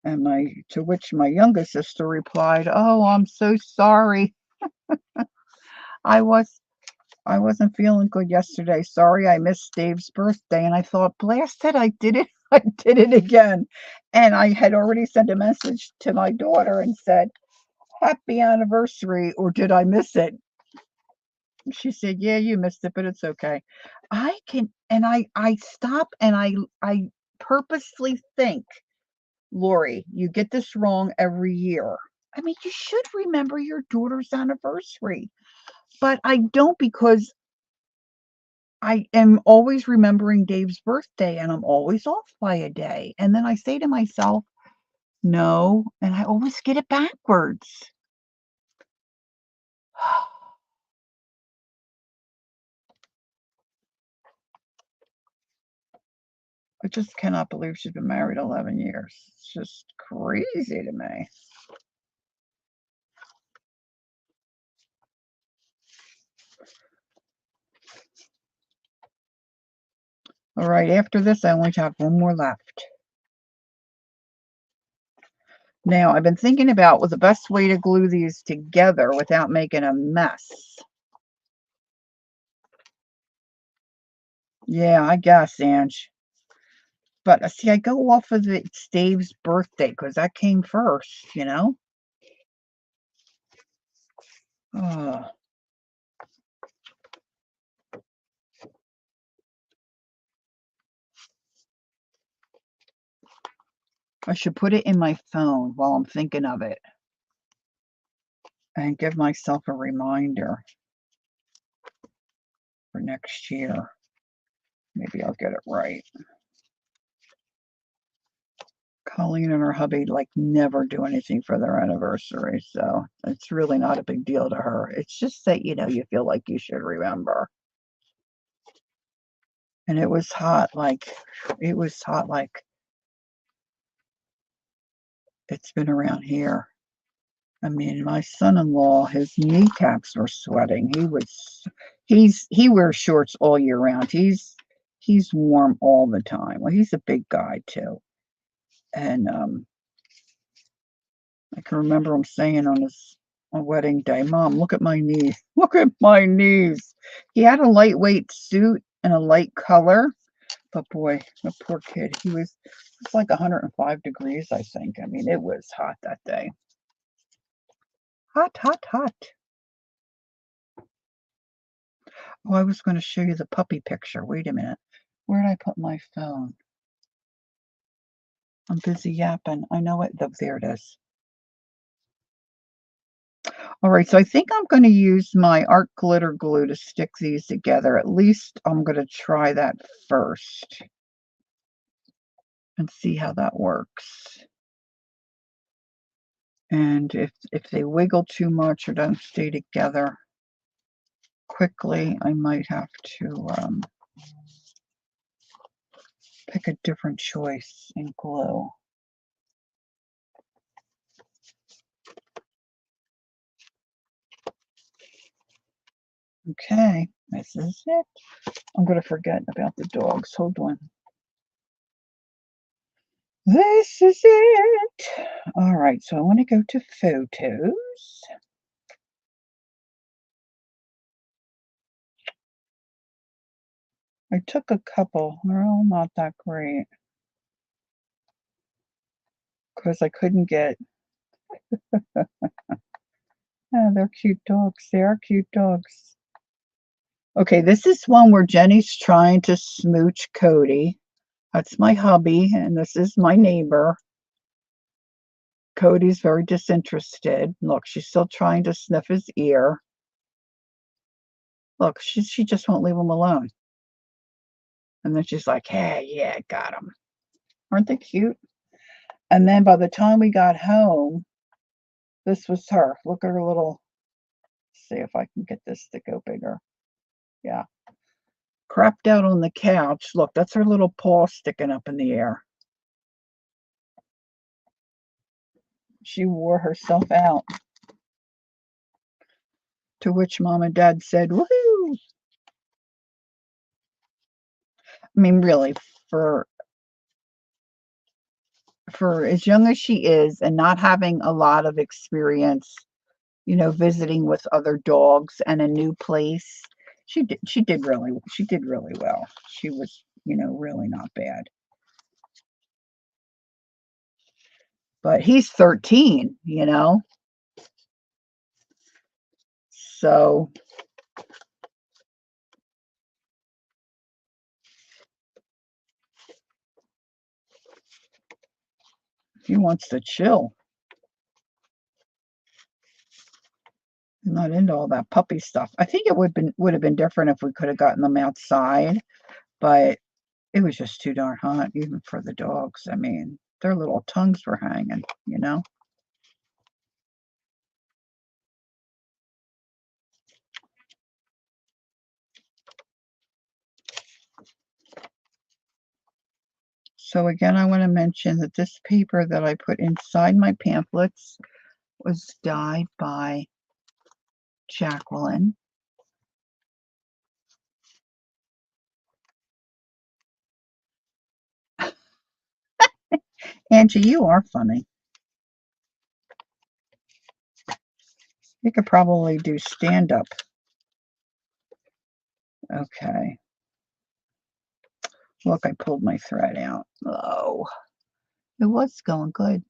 And to which my youngest sister replied, oh, I'm so sorry. I wasn't feeling good yesterday. Sorry I missed Dave's birthday. And I thought, blast it, I did it. I did it again. And I had already sent a message to my daughter and said, happy anniversary, or did I miss it? She said, yeah, you missed it, but it's okay. I stop and I purposely think, Lori, you get this wrong every year. I mean, you should remember your daughter's anniversary. But I don't, because I am always remembering Dave's birthday and I'm always off by a day. And then I say to myself, no, and I always get it backwards. I just cannot believe she's been married 11 years. It's just crazy to me. All right, after this, I only have one more left. Now, I've been thinking about what the best way to glue these together without making a mess. Yeah, I guess, Ange. But see, I go off of it's Dave's birthday because that came first, you know? Oh, I should put it in my phone while I'm thinking of it and give myself a reminder for next year. Maybe I'll get it right. Colleen and her hubby never do anything for their anniversary, so it's really not a big deal to her. It's just that, you feel like you should remember. And it was hot, it's been around here. I mean, my son-in-law, his kneecaps were sweating. He wears shorts all year round. He's warm all the time. Well, he's a big guy too. And I can remember him saying on his wedding day, Mom, look at my knees. Look at my knees. He had a lightweight suit and a light color, but boy, the poor kid, it's like 105 degrees, I think. I mean, it was hot that day. Hot, hot, hot. Oh, I was going to show you the puppy picture. Wait a minute. Where did I put my phone? I'm busy yapping. I know it. Oh, there it is. All right, so I think I'm going to use my art glitter glue to stick these together. At least I'm going to try that first and see how that works. And if they wiggle too much or don't stay together quickly, I might have to pick a different choice in glue. Okay, this is it. I'm going to forget about the dogs. Hold on. This is it. All right, so I want to go to photos. I took a couple. They're all not that great because I couldn't get Oh, they're cute dogs. They are cute dogs. Okay, this is one where Jenny's trying to smooch Cody. That's my hubby, and this is my neighbor. Cody's very disinterested. Look, she's still trying to sniff his ear. Look, she just won't leave him alone. And then she's like, hey, yeah, got him. Aren't they cute? And then by the time we got home, this was her. Look at her little, see if I can get this to go bigger. Yeah. Crapped out on the couch. Look, that's her little paw sticking up in the air. She wore herself out. To which Mom and Dad said, woohoo! I mean, really, for as young as she is and not having a lot of experience, visiting with other dogs and a new place, she did really well. She was, really not bad. But he's 13, so he wants to chill. I'm not into all that puppy stuff. I think it would have been different if we could have gotten them outside, but it was just too darn hot, even for the dogs. I mean, their little tongues were hanging. So again, I want to mention that this paper that I put inside my pamphlets was dyed by Jacquelyn. Angie, you are funny. You could probably do stand-up. Okay. Look, I pulled my thread out. Oh, it was going good.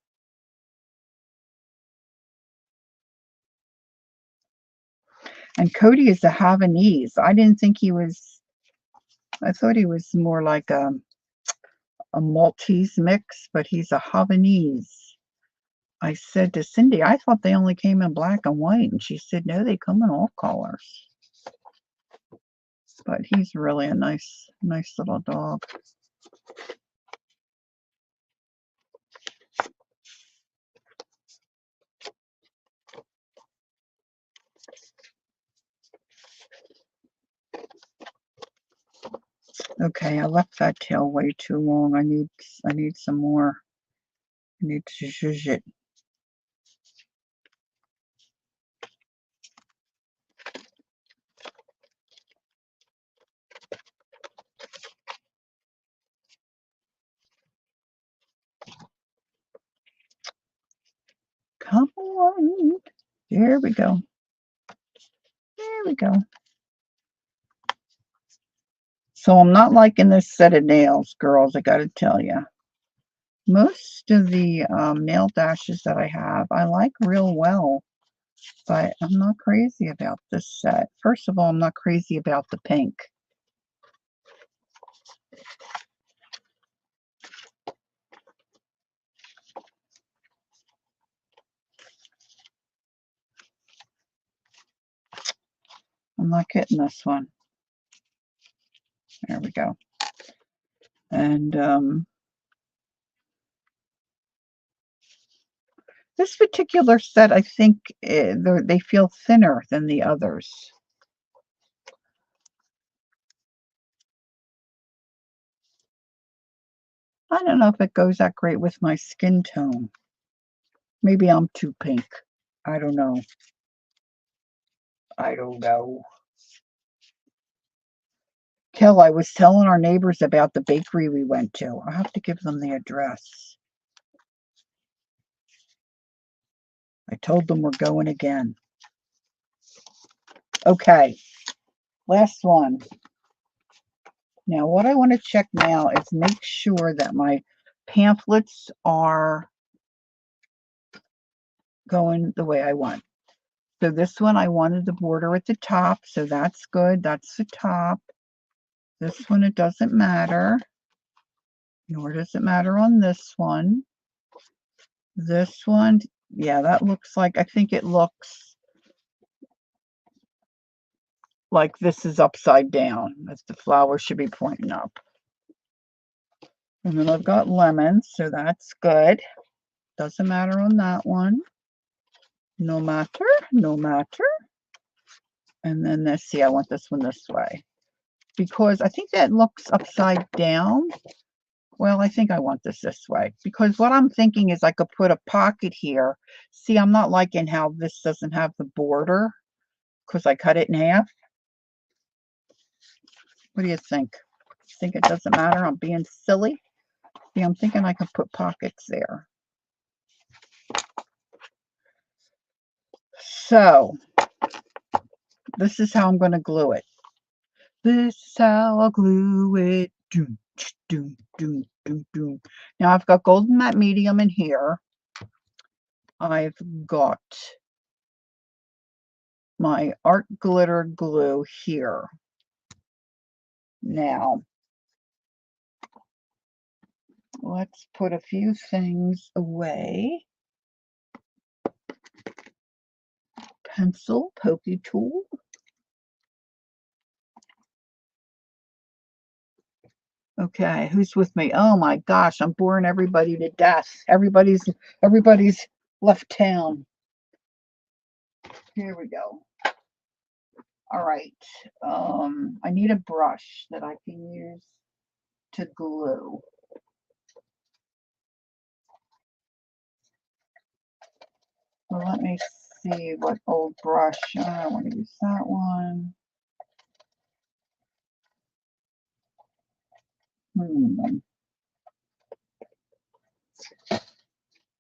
And Cody is a Havanese. I didn't think he was, I thought he was more like a Maltese mix, but he's a Havanese. I said to Cindy, I thought they only came in black and white. And she said, no, they come in all colors. But he's really a nice little dog. Okay, I left that tail way too long. I need some more. I need to zhuzh it. Come on. There we go. There we go. So I'm not liking this set of nails, girls, I gotta tell you. Most of the nail dashes that I have, I like real well, but I'm not crazy about this set. First of all, I'm not crazy about the pink. I'm not getting this one. There we go. And this particular set, I think they feel thinner than the others. I don't know if it goes that great with my skin tone. Maybe I'm too pink. I don't know. I don't know. Kel, I was telling our neighbors about the bakery we went to. I have to give them the address. I told them we're going again. Okay, last one. Now, what I want to check now is make sure that my pamphlets are going the way I want. So this one, I wanted the border at the top, so that's good. That's the top. This one, it doesn't matter. Nor does it matter on this one. This one, yeah, that looks like, I think it looks like this is upside down, as the flower should be pointing up. And then I've got lemons, so that's good. Doesn't matter on that one. No matter, no matter. And then this, see, I want this one this way. Because I think that looks upside down. Well, I think I want this way. Because what I'm thinking is I could put a pocket here. See, I'm not liking how this doesn't have the border, because I cut it in half. What do you think? Think it doesn't matter? I'm being silly. See, I'm thinking I could put pockets there. So, this is how I'm going to glue it. This is how I'll glue it. Doom, doom, doom, doom, doom. Now, I've got golden matte medium in here. I've got my art glitter glue here. Now, let's put a few things away. Pencil, pokey tool. Okay, who's with me? Oh my gosh, I'm boring everybody to death. Everybody's left town. Here we go. All right. I need a brush that I can use to glue. So let me see what old brush. I want to use that one.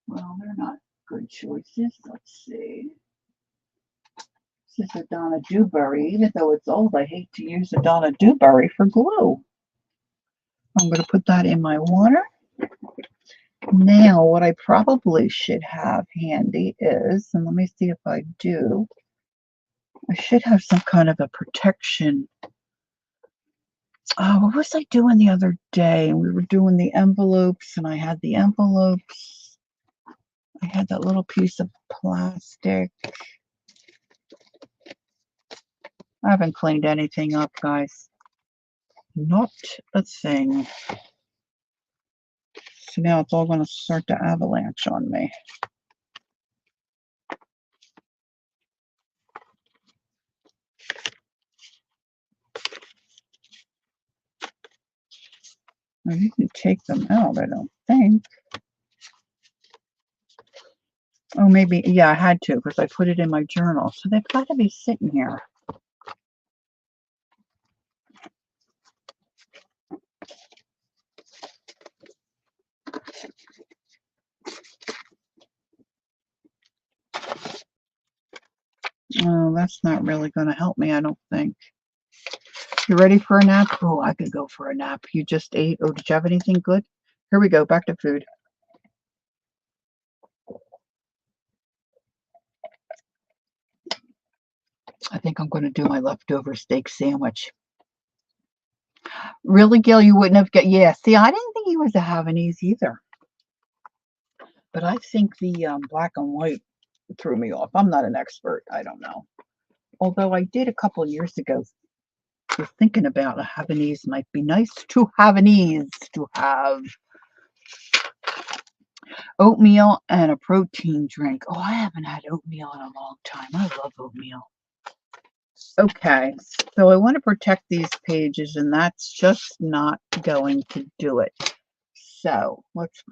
Well, they're not good choices. Let's see. This is a Donna Dewberry. Even though it's old, I hate to use a Donna Dewberry for glue. I'm going to put that in my water. Now, what I probably should have handy is, and let me see if I do, I should have some kind of a protection. Oh, what was I doing the other day? We were doing the envelopes, and I had the envelopes. I had that little piece of plastic. I haven't cleaned anything up, guys. Not a thing. So now it's all going to start to avalanche on me. I didn't take them out, I don't think. Oh, maybe, yeah, I had to because I put it in my journal. So they've got to be sitting here. Oh, that's not really going to help me, I don't think. You ready for a nap? Oh, I could go for a nap. You just ate. Oh, did you have anything good? Here we go. Back to food. I think I'm going to do my leftover steak sandwich. Really, Gil? You wouldn't have got... Yeah, see, I didn't think he was a Havanese either. But I think the black and white threw me off. I'm not an expert. I don't know. Although I did a couple of years ago. You're thinking about a Havanese might be nice to Havanese to have. Oatmeal and a protein drink. Oh, I haven't had oatmeal in a long time. I love oatmeal. Okay, so I want to protect these pages, and that's just not going to do it. So let's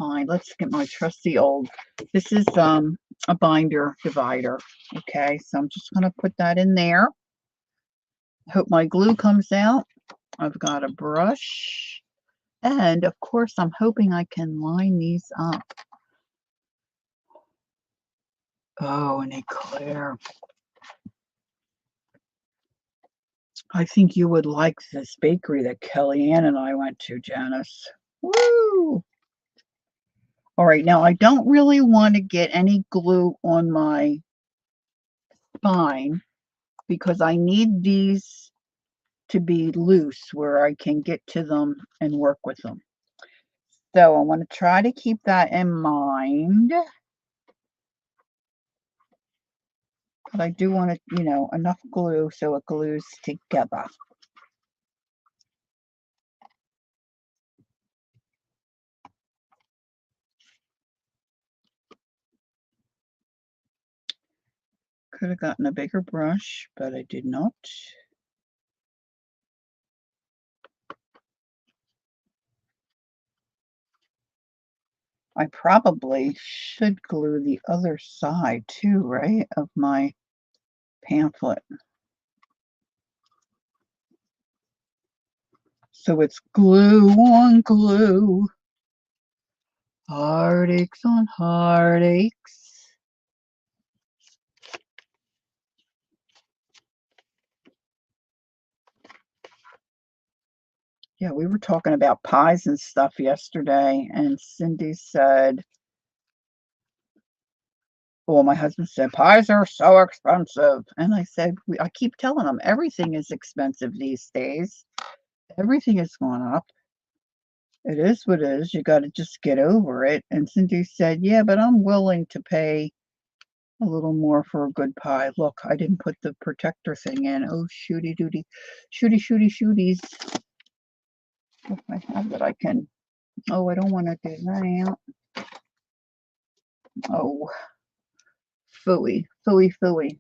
get my trusty old, this is a binder divider. Okay, so I'm just going to put that in there. Hope my glue comes out. I've got a brush, and of course I'm hoping I can line these up. Oh, an eclair. I think you would like this bakery that Kellyanne and I went to, Janice. Woo! All right, now I don't really want to get any glue on my fine because I need these to be loose where I can get to them and work with them. So I want to try to keep that in mind. But I do want to, enough glue so it glues together. Could have gotten a bigger brush, but I did not. I probably should glue the other side too, right, of my pamphlet. So it's glue on glue. Heartaches on heartaches. Yeah, we were talking about pies and stuff yesterday, and Cindy said, well, my husband said, pies are so expensive. And I said, I keep telling him, everything is expensive these days. Everything has gone up. It is what it is. You got to just get over it. And Cindy said, yeah, but I'm willing to pay a little more for a good pie. Look, I didn't put the protector thing in. Oh, shooty dooty. Shooty, shooty, shooties. If I have it, I can. Oh, I don't want to do that. Oh, phooey, phooey, phooey.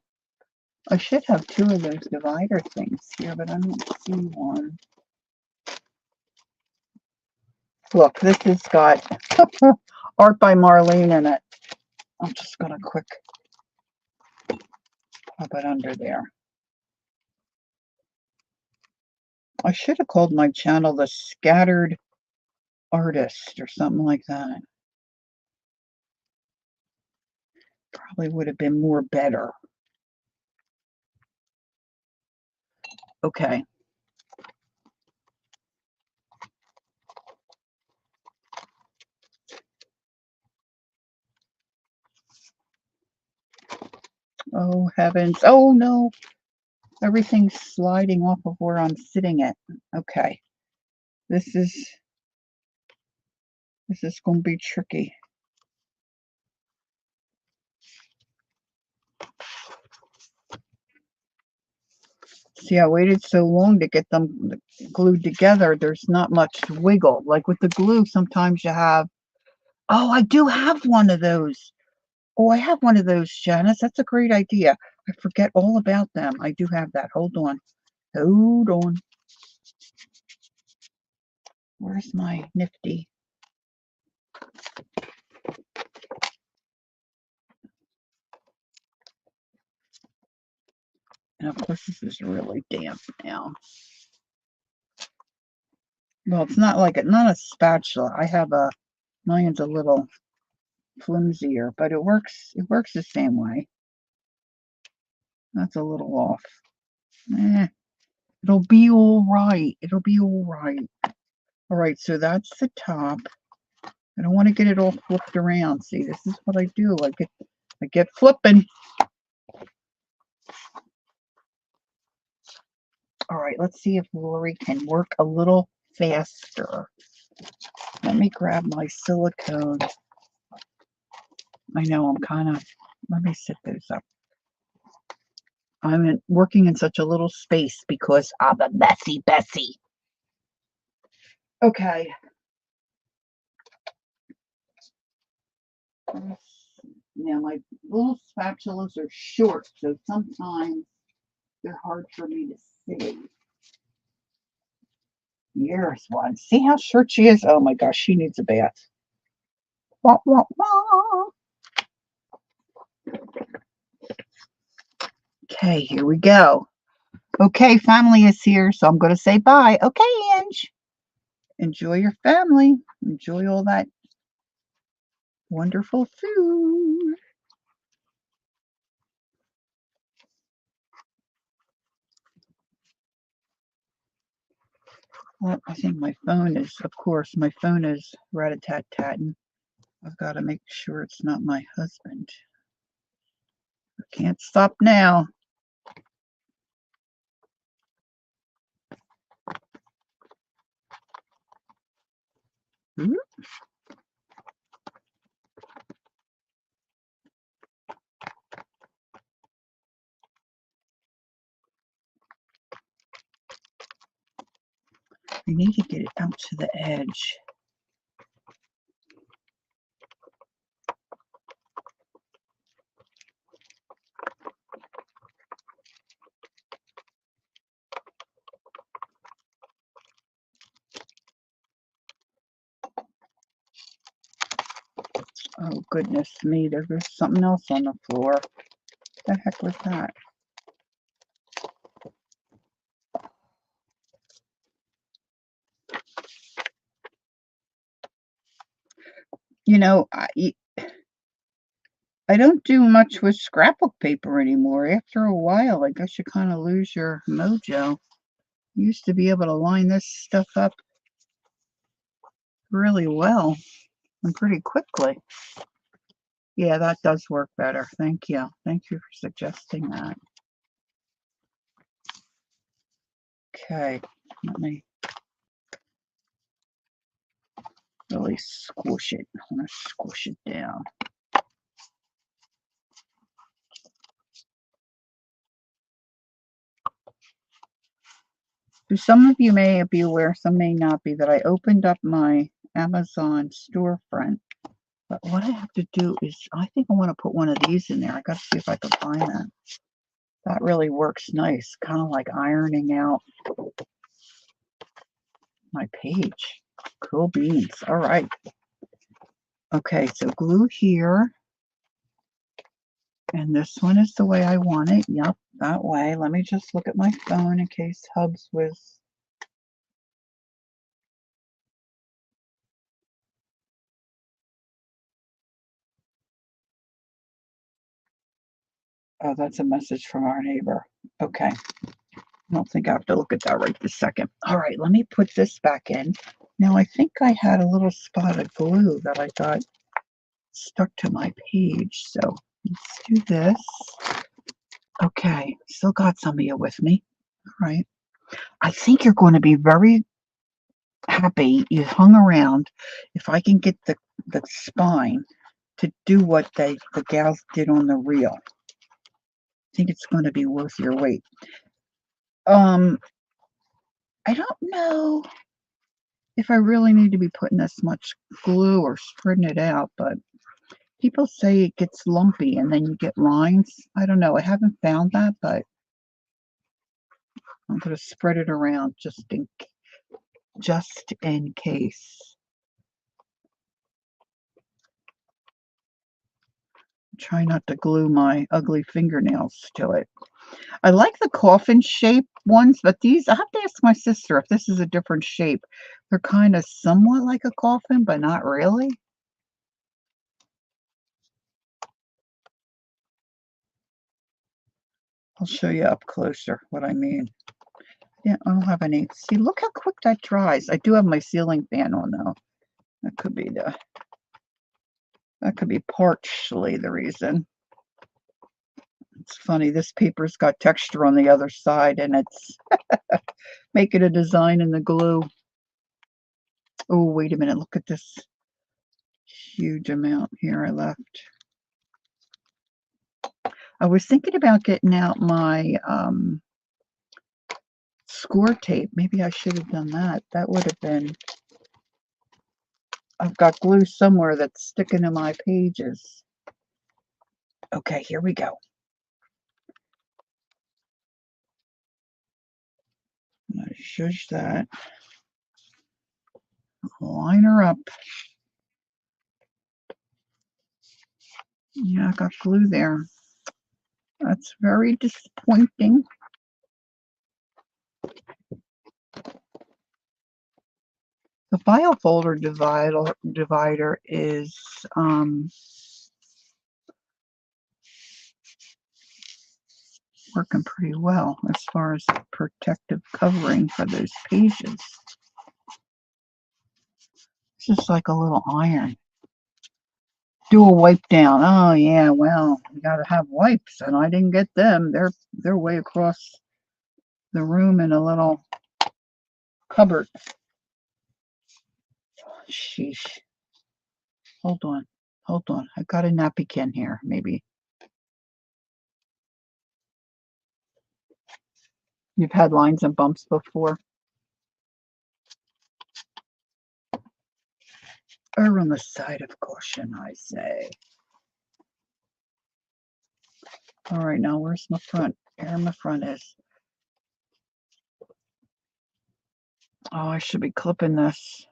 I should have two of those divider things here, but I don't see one. Look, this has got art by Marlene in it. I'm just going to quick pop it under there. I should have called my channel The Scattered Artist or something like that. Probably would have been more better. Okay. Oh, heavens. Oh, no. Everything's sliding off of where I'm sitting at. Okay. This is going to be tricky. See, I waited so long to get them glued together. There's not much wiggle. Like with the glue, sometimes you have... Oh, I do have one of those. Oh, I have one of those, Janice. That's a great idea. I forget all about them. I do have that. Hold on. Hold on. Where's my nifty? And of course, this is really damp now. Well, it's not like not a spatula. I have mine's a little flimsier, but it works. It works the same way. That's a little off. It'll be all right. It'll be all right. All right, so that's the top. I don't want to get it all flipped around. See, this is what I do. I get flipping. All right, let's see if Lori can work a little faster. Let me grab my silicone. I know I'm kind of... Let me set those up. I'm working in such a little space because I'm a messy Bessie. Okay. Now my little spatulas are short, so sometimes they're hard for me to see. Here's one. See how short she is? Oh my gosh, she needs a bath. Wah, wah, wah. Okay, here we go. Okay, family is here, so I'm going to say bye. Okay, Ange. Enjoy your family. Enjoy all that wonderful food. Well, I think my phone is, of course, my phone is rat-a-tat-tatting. I've got to make sure it's not my husband. Can't stop now. Hmm? I need to get it out to the edge. Oh, goodness me, there's something else on the floor. What the heck was that? You know, I don't do much with scrapbook paper anymore. After a while, I guess you kind of lose your mojo. You used to be able to line this stuff up really well and pretty quickly. Yeah, that does work better. Thank you. Thank you for suggesting that. Okay, let me really squish it. I want to squish it down. So some of you may be aware, some may not be, that I opened up my Amazon storefront. But what I have to do is, I think I want to put one of these in there. I got to see if I can find that. That really works nice, kind of like ironing out my page. Cool beans. All right. Okay, so glue here. And this one is the way I want it. Yep, that way. Let me just look at my phone in case Hubs was... Oh, that's a message from our neighbor. Okay. I don't think I have to look at that right this second. All right, let me put this back in. Now, I think I had a little spot of glue that I got stuck to my page. So let's do this. Okay, still got some of you with me. All right. I think you're going to be very happy you hung around if I can get the spine to do what the gals did on the reel. I think it's going to be worth your wait. I don't know if I really need to be putting this much glue or spreading it out, but people say it gets lumpy and then you get lines. I don't know. I haven't found that, but I'm going to spread it around just in case. Try not to glue my ugly fingernails to it. I like the coffin shape ones, but these, I have to ask my sister if this is a different shape. They're kind of somewhat like a coffin, but not really. I'll show you up closer what I mean. Yeah, I don't have any. See, look how quick that dries. I do have my ceiling fan on though. That could be partially the reason. It's funny, this paper's got texture on the other side and it's making a design in the glue. Oh, wait a minute, look at this huge amount here I left. I was thinking about getting out my score tape. Maybe I should have done that. That would have been... I've got glue somewhere that's sticking to my pages. Okay, here we go. I'm going to shush that. Line her up. Yeah, I got glue there. That's very disappointing. The file folder divider is working pretty well as far as protective covering for those pages. It's just like a little iron. Do a wipe down. Oh yeah, well, we gotta have wipes, and I didn't get them. They're way across the room in a little cupboard. Sheesh. Hold on. Hold on. I got a nappy can here, maybe. You've had lines and bumps before. Err on the side of caution, I say. All right, now where's my front? Here my front is. Oh, I should be clipping this.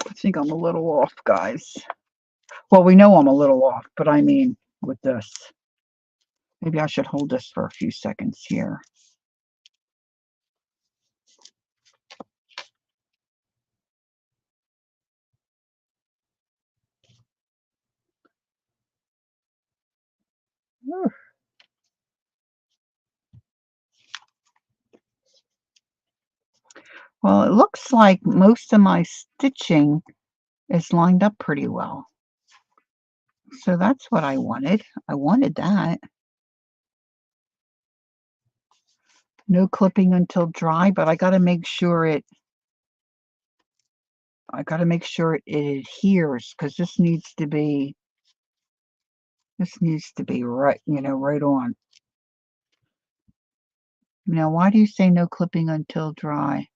I think I'm a little off, guys. Well, we know I'm a little off, but I mean with this. Maybe I should hold this for a few seconds here. Well, it looks like most of my stitching is lined up pretty well. So that's what I wanted. I wanted that. No clipping until dry, but I got to make sure it adheres, because this needs to be right, right on. Now, why do you say no clipping until dry?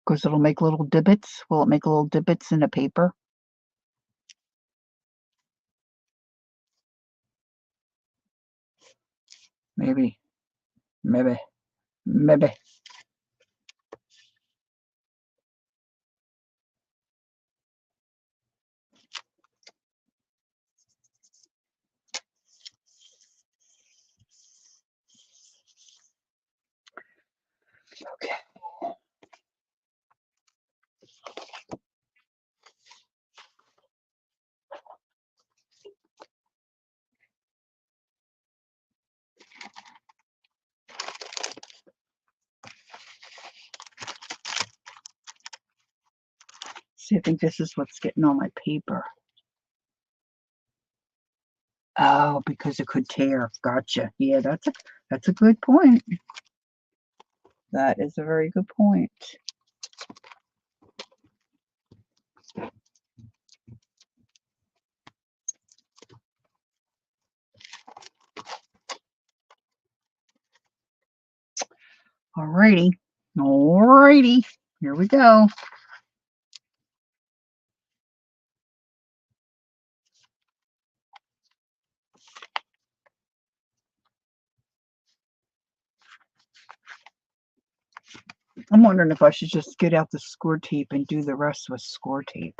Because it'll make little divots. Will it make little divots in the paper? Maybe, maybe, maybe. Okay. See, I think this is what's getting on my paper. Oh, because it could tear. Gotcha. Yeah, that's a good point. That is a very good point. Alrighty. Alrighty. Here we go. I'm wondering if I should just get out the score tape and do the rest with score tape.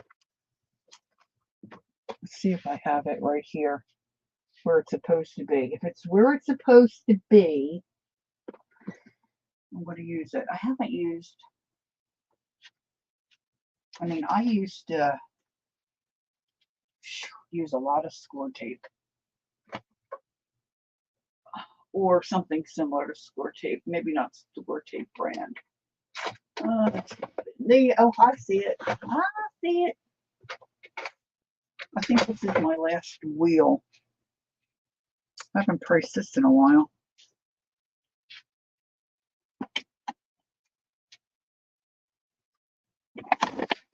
Let's see if I have it right here where it's supposed to be. If it's where it's supposed to be, I'm going to use it. I haven't used, I used to use a lot of score tape or something similar to score tape. Maybe not score tape brand. Oh, I see it. I see it. I think this is my last wheel. I haven't priced this in a while.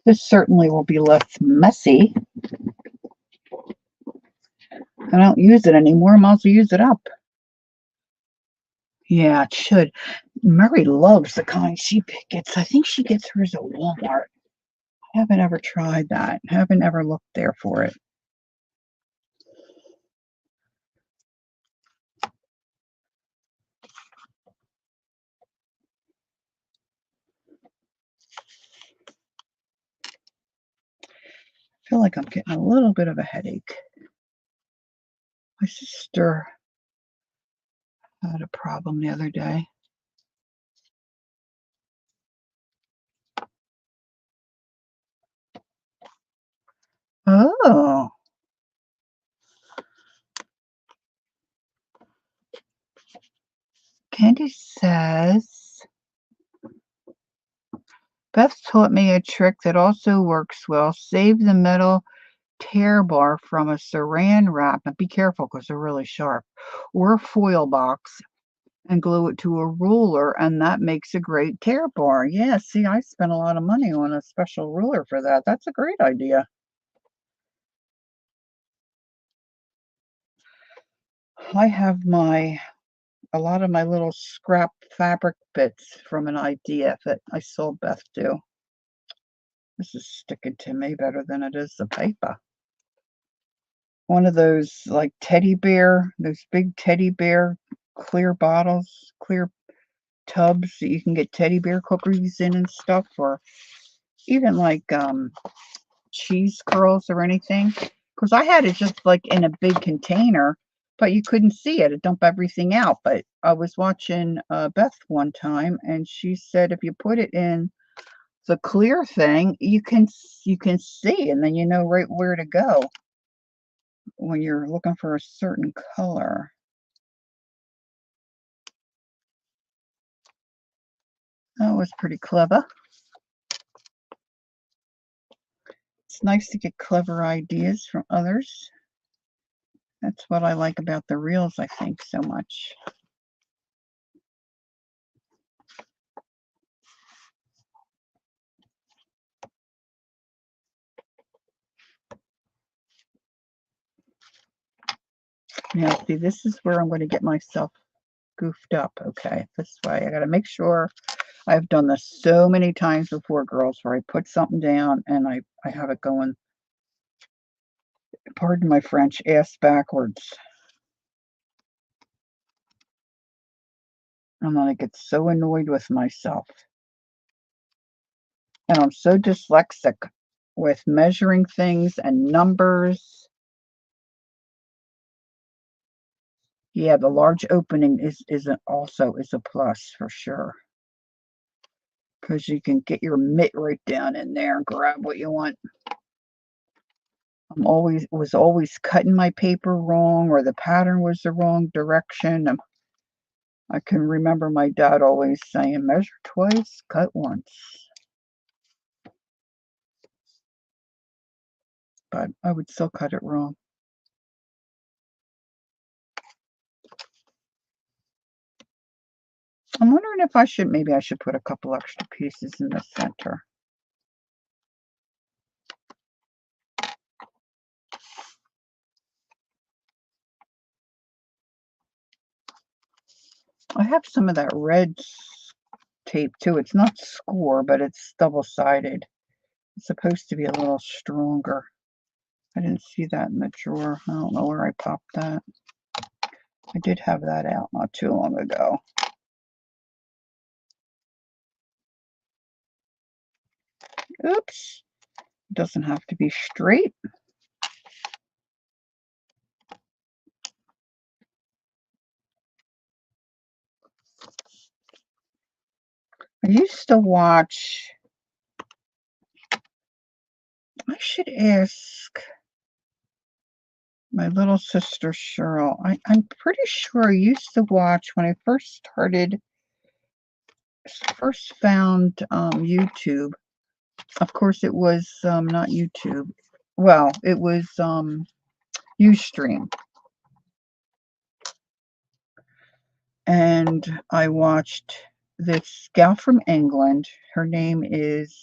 This certainly will be less messy. I don't use it anymore. I might as well use it up. Yeah, it should. Murray loves the kind she gets. I think she gets hers at Walmart. I haven't ever tried that. I haven't ever looked there for it. I feel like I'm getting a little bit of a headache. My sister had a problem the other day. Oh. Sandy says, Beth taught me a trick that also works well. Save the metal tear bar from a saran wrap, and be careful because they're really sharp, or foil box, and glue it to a ruler, and that makes a great tear bar. Yeah, see, I spent a lot of money on a special ruler for that. That's a great idea. I have a lot of my little scrap fabric bits from an idea that I saw Beth do. This is sticking to me better than it is the paper. One of those like those big teddy bear clear bottles, clear tubs that you can get teddy bear cookies in and stuff, or even like cheese curls or anything. Because I had it just like in a big container, but you couldn't see it. It dumped everything out. But I was watching Beth one time, and she said if you put it in the clear thing, you can see, and then you know right where to go when you're looking for a certain color. That was pretty clever. It's nice to get clever ideas from others. That's what I like about the reels, I think, so much. Now, see, this is where I'm going to get myself goofed up. Okay, this way. I got to make sure. I've done this so many times before, girls, where I put something down and I have it going, pardon my French, ass backwards. And then I get so annoyed with myself. And I'm so dyslexic with measuring things and numbers. Yeah, the large opening is also a plus for sure. Because you can get your mitt right down in there and grab what you want. Was always cutting my paper wrong, or the pattern was the wrong direction. I can remember my dad always saying, measure twice, cut once. But I would still cut it wrong. I'm wondering if maybe I should put a couple extra pieces in the center. I have some of that red tape too. It's not score, but it's double-sided. It's supposed to be a little stronger. I didn't see that in the drawer. I don't know where I popped that. I did have that out not too long ago. Oops. It doesn't have to be straight. I used to watch, I should ask my little sister Cheryl. I'm pretty sure I used to watch when I first found YouTube. Of course, it was not YouTube. Well, it was Ustream. And I watched this gal from England. Her name is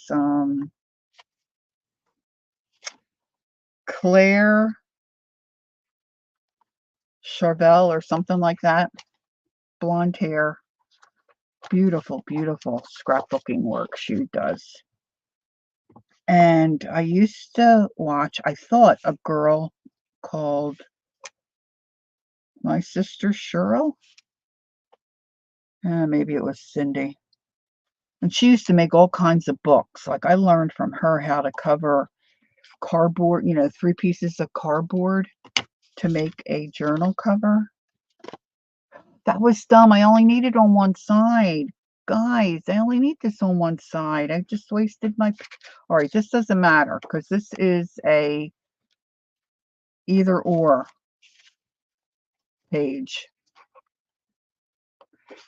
Claire Charvel or something like that. Blonde hair. Beautiful, beautiful scrapbooking work she does. And I used to watch, I thought, a girl called my sister Cheryl. Maybe it was Cindy. And she used to make all kinds of books. Like I learned from her how to cover cardboard, 3 pieces of cardboard to make a journal cover. That was dumb. I only need it on one side. Guys, I only need this on one side. I just wasted my... All right, this doesn't matter because this is a either or page.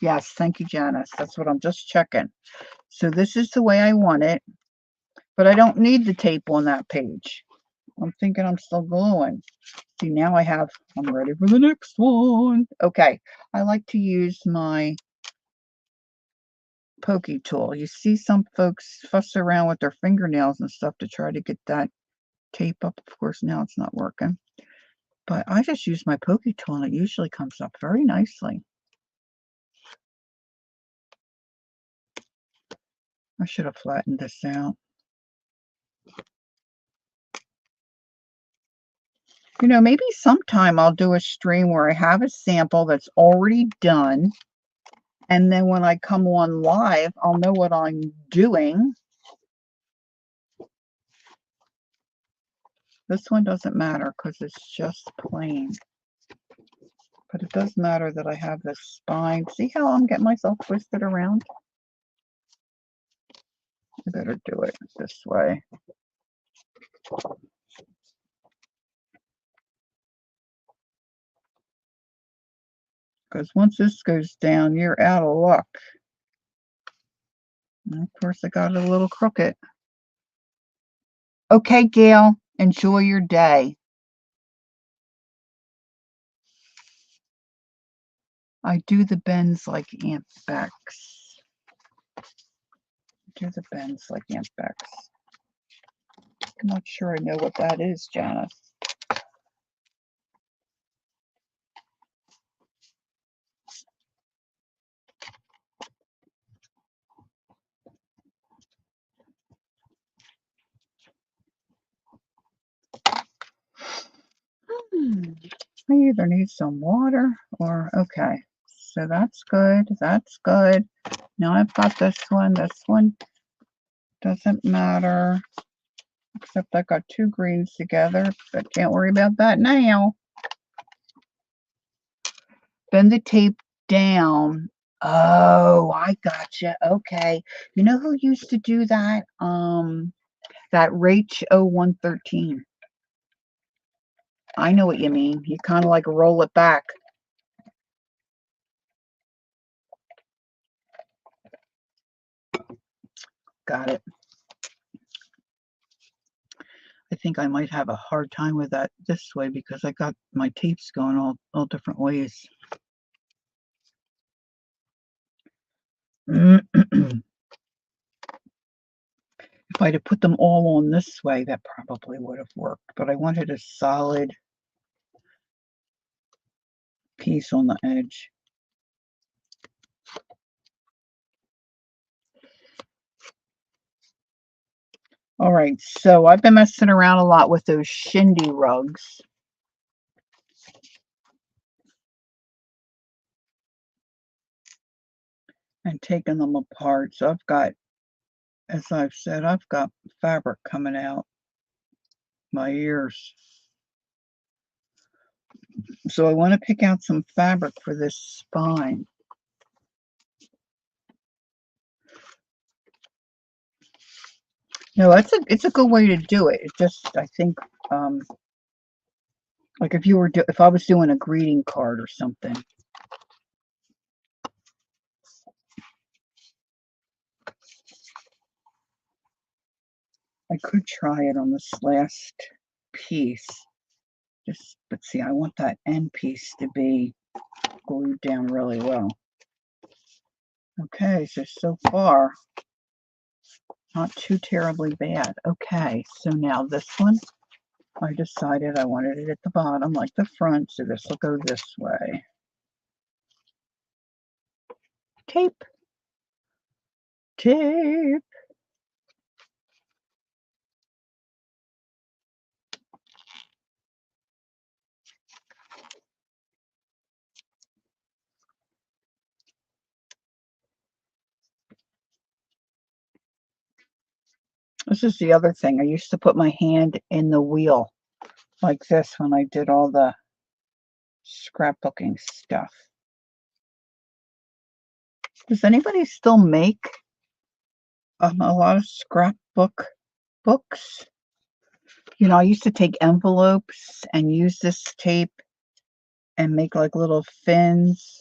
Yes, thank you, Janice. That's what I'm just checking. So this is the way I want it, but I don't need the tape on that page. I'm thinking I'm still gluing. See, now I'm ready for the next one. Okay, I like to use my pokey tool. You see some folks fuss around with their fingernails and stuff to try to get that tape up. Of course, now it's not working. But I just use my pokey tool and it usually comes up very nicely. I should have flattened this out. You know, maybe sometime I'll do a stream where I have a sample that's already done. And then when I come on live, I'll know what I'm doing. This one doesn't matter because it's just plain. But it does matter that I have this spine. See how I'm getting myself twisted around? I better do it this way. Because once this goes down, you're out of luck. And of course, I got it a little crooked. Okay, Gail, enjoy your day. I do the bends like Aunt Bex. Do the bends like Aunt Bex. I'm not sure I know what that is, Janice. I either need some water or, okay. So that's good. That's good. Now I've got this one. This one doesn't matter. Except I got two greens together, but can't worry about that now. Bend the tape down. Oh, I gotcha. Okay. You know who used to do that? That Rach 0113. I know what you mean. You kind of like roll it back. Got it. I think I might have a hard time with that this way because I got my tapes going all different ways. If I'd have put them all on this way, that probably would have worked, but I wanted a solid piece on the edge. All right, so I've been messing around a lot with those shindy rugs. And taking them apart. So I've got, as I've said, I've got fabric coming out my ears. So I want to pick out some fabric for this spine. No, it's a good way to do it. It just, I think, like if I was doing a greeting card or something. I could try it on this last piece. But see, I want that end piece to be glued down really well. Okay, so far, not too terribly bad. Okay, so now this one, I decided I wanted it at the bottom like the front, so this will go this way. Tape. Tape. This is the other thing. I used to put my hand in the wheel like this when I did all the scrapbooking stuff. Does anybody still make a lot of scrapbook books? You know, I used to take envelopes and use this tape and make like little fins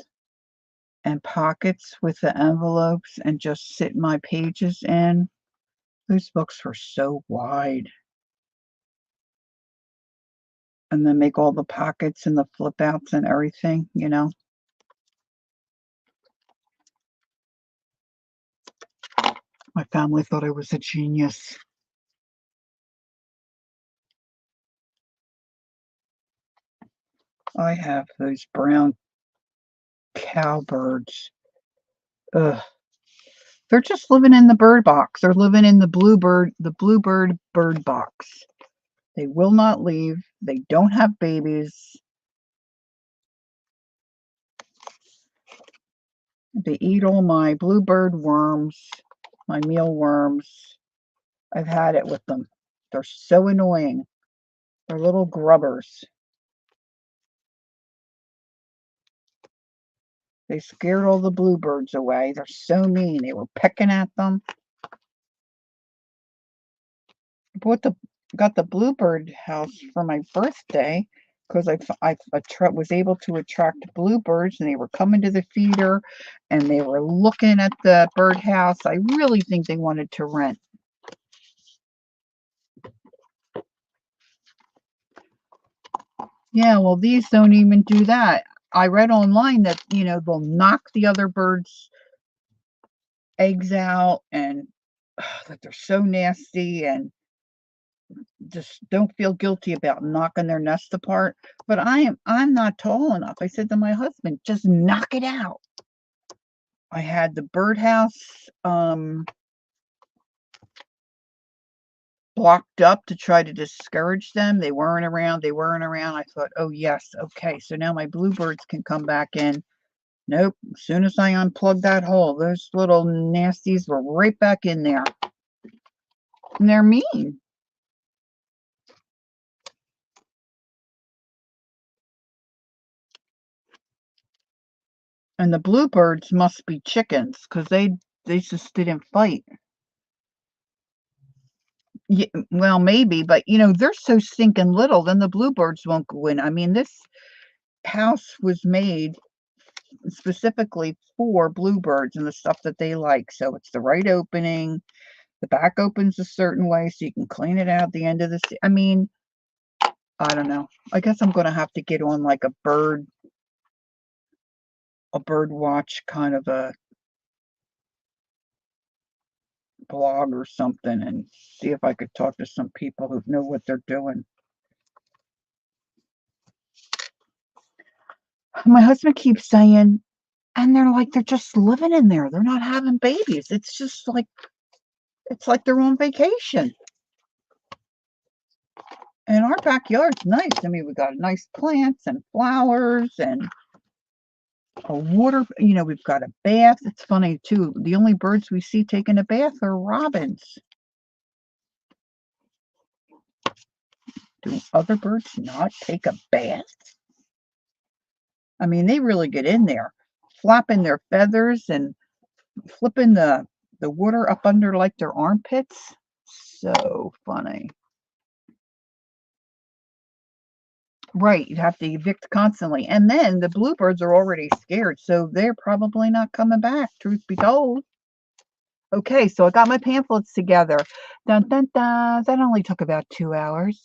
and pockets with the envelopes and just sit my pages in. Those books were so wide. And then make all the pockets and the flip outs and everything, you know. My family thought I was a genius. I have those brown cowbirds. Ugh. They're just living in the bird box. They're living in the bluebird bird box. They will not leave. They don't have babies. They eat all my bluebird worms, my mealworms. I've had it with them. They're so annoying. They're little grubbers. They scared all the bluebirds away. They're so mean. They were pecking at them. Got the bluebird house for my birthday because I was able to attract bluebirds, and they were coming to the feeder and they were looking at the birdhouse. I really think they wanted to rent. Yeah, well, these don't even do that. I read online that, they'll knock the other birds' eggs out, and that they're so nasty, and just don't feel guilty about knocking their nest apart. But I'm not tall enough. I said to my husband, just knock it out. I had the birdhouse blocked up to try to discourage them. They weren't around. I thought, oh yes, okay, so now my bluebirds can come back in. Nope. As soon as I unplugged that hole, those little nasties were right back in there. And they're mean. And the bluebirds must be chickens because they just didn't fight. Yeah, well, maybe, but they're so stinking little, then the bluebirds won't go in. I mean, this house was made specifically for bluebirds and the stuff that they like. So it's the right opening. The back opens a certain way so you can clean it out at the end of the I mean, I don't know. I guess I'm going to have to get on like a bird watch kind of a blog or something and see if I could talk to some people who know what they're doing. My husband keeps saying, and they're just living in there. They're not having babies. It's like they're on vacation. And our backyard's nice. I mean, we got nice plants and flowers and a water, we've got a bath. It's funny too. The only birds we see taking a bath are robins. Do other birds not take a bath? I mean, they really get in there, flapping their feathers and flipping the water up under like their armpits. So funny. Right, you'd have to evict constantly. And then the bluebirds are already scared, so they're probably not coming back, truth be told. Okay, so I got my pamphlets together. Dun, dun, dun. That only took about 2 hours.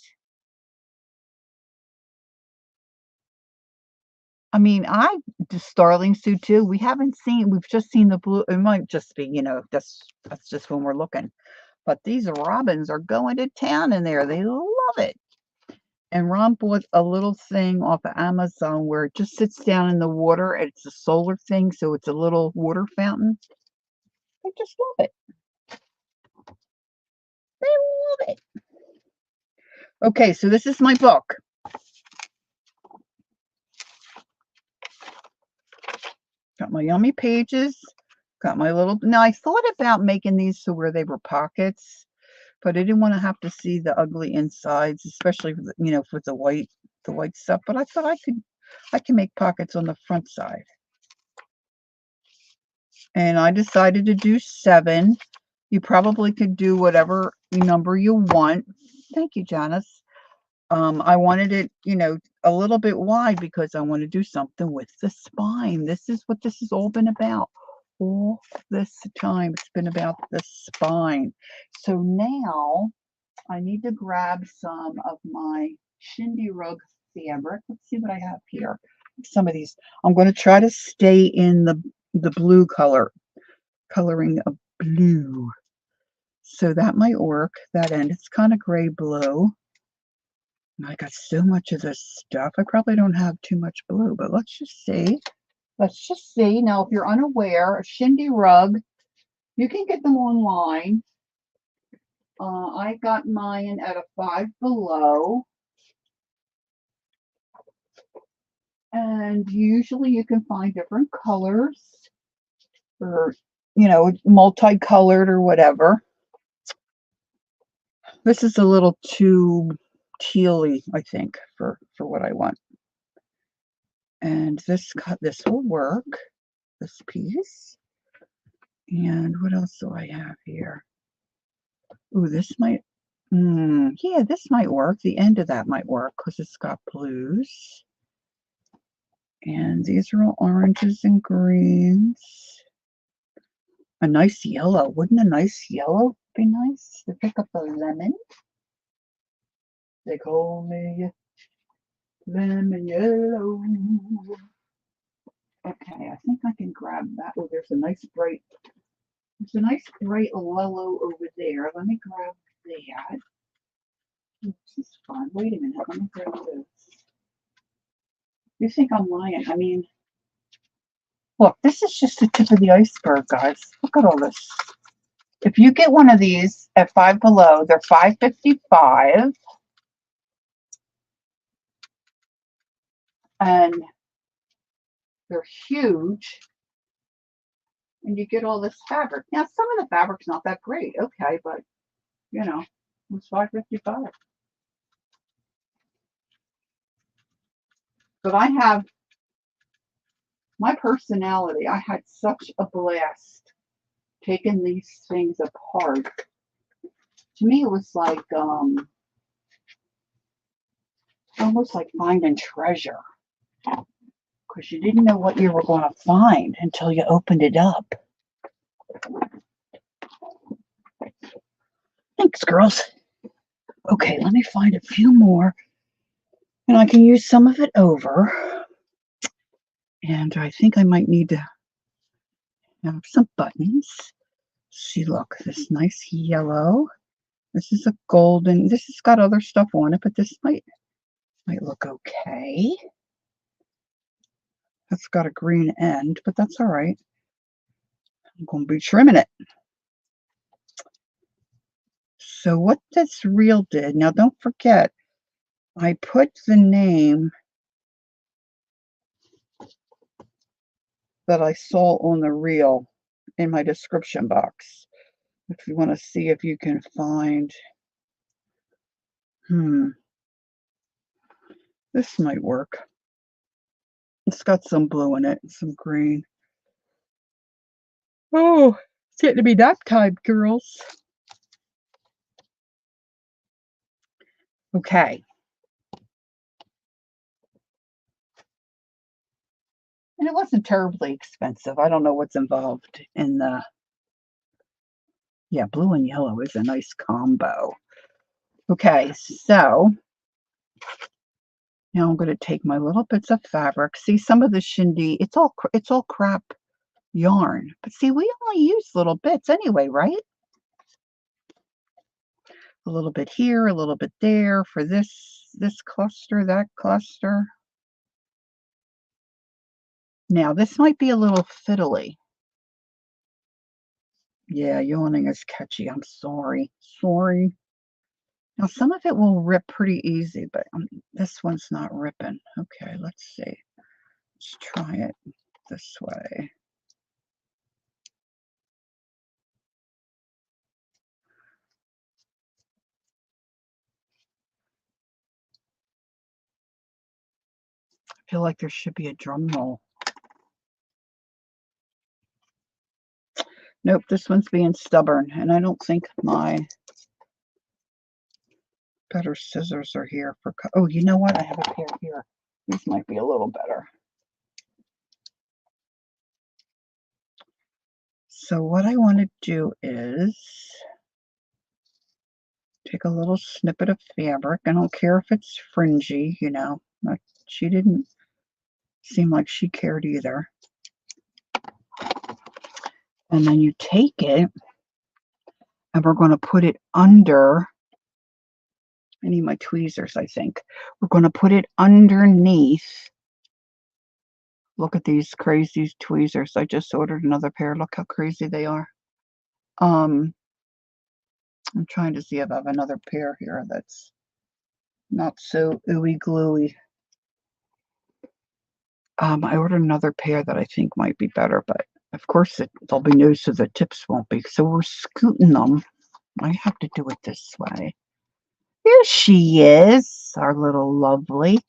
I mean, I do starlings do too. We've just seen the blue. It might just be, that's just when we're looking. But these robins are going to town in there. They love it. And Ron bought a little thing off of Amazon where it just sits down in the water. And it's a solar thing, so it's a little water fountain. They just love it. They love it. Okay, so this is my book. Got my yummy pages. Got my little. Now I thought about making these so where they were pockets, but I didn't want to have to see the ugly insides, especially with with the white stuff. But I thought I can make pockets on the front side. And I decided to do 7. You probably could do whatever number you want. Thank you, Janice. I wanted it, you know, a little bit wide because I want to do something with the spine. This is what this has all been about. All this time it's been about the spine. So now I need to grab some of my shindy rug fabric. Let's see what I have here. Some of these. I'm going to try to stay in the blue coloring of blue. So that might work. That end, it's kind of gray blue. I got so much of this stuff. I probably don't have too much blue, but let's just see. Let's just see. Now, if you're unaware, a shindy rug, you can get them online. I got mine at a Five Below. And usually you can find different colors or, you know, multicolored or whatever. This is a little too tealy, I think, for what I want. And this will work, this piece. And what else do I have here? Ooh, this might, yeah, this might work. The end of that might work because it's got blues. And these are all oranges and greens. A nice yellow. Wouldn't a nice yellow be nice to pick up a lemon? They call me lemon yellow. Okay, I think I can grab that. Oh, there's a nice bright yellow over there. Let me grab that. This is fun. Wait a minute. Let me grab this. You think I'm lying? I mean, look, this is just the tip of the iceberg, guys. Look at all this. If you get one of these at Five Below, they're $5.55. And they're huge. And you get all this fabric. Now, some of the fabric's not that great. Okay, but, you know, it's $5.55. But I have my personality. I had such a blast taking these things apart. To me, it was like almost like finding treasure because you didn't know what you were going to find until you opened it up. Thanks, girls. Okay, let me find a few more, and I can use some of it over. And I think I might need to have some buttons. See, look, this nice yellow. This is a golden. This has got other stuff on it, but this might look okay. That's got a green end, but that's all right. I'm going to be trimming it. So what this reel did, now don't forget, I put the name that I saw on the reel in my description box. If you want to see if you can find, this might work. It's got some blue in it, some green. Oh, it's getting to be nap time, girls. Okay. And it wasn't terribly expensive. I don't know what's involved in the, yeah, blue and yellow is a nice combo. Okay, so now I'm going to take my little bits of fabric. See, some of the shindy, it's all crap yarn. But see, we only use little bits anyway, right? A little bit here, a little bit there for this cluster, that cluster. Now, this might be a little fiddly. Yeah, yawning is catchy. I'm sorry. Sorry. Now, some of it will rip pretty easy, but this one's not ripping. Okay, let's see. Let's try it this way. I feel like there should be a drum roll. Nope, this one's being stubborn, and I don't think my better scissors are here for oh, you know what? I have a pair here. These might be a little better. So what I want to do is take a little snippet of fabric. I don't care if it's fringy, you know. She didn't seem like she cared either. And then you take it, and we're going to put it under. I need my tweezers, I think. We're going to put it underneath. Look at these crazy tweezers. I just ordered another pair. Look how crazy they are. I'm trying to see if I have another pair here that's not so ooey gluey. I ordered another pair that I think might be better, but of course they'll be new, so the tips won't be. So we're scooting them. I have to do it this way. There she is, our little lovely.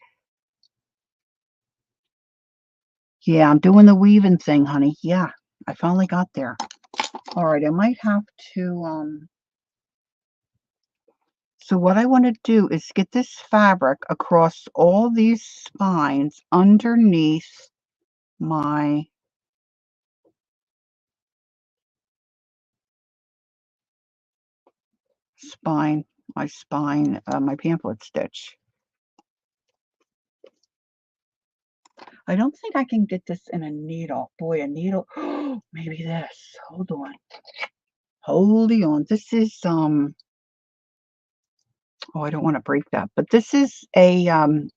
Yeah, I'm doing the weaving thing, honey. Yeah, I finally got there. All right, I might have to, so what I want to do is get this fabric across all these spines underneath my spine, my pamphlet stitch. I don't think I can get this in a needle. Boy, a needle. Maybe this. Hold on. Hold on. This is, oh, I don't want to break that, but this is a, can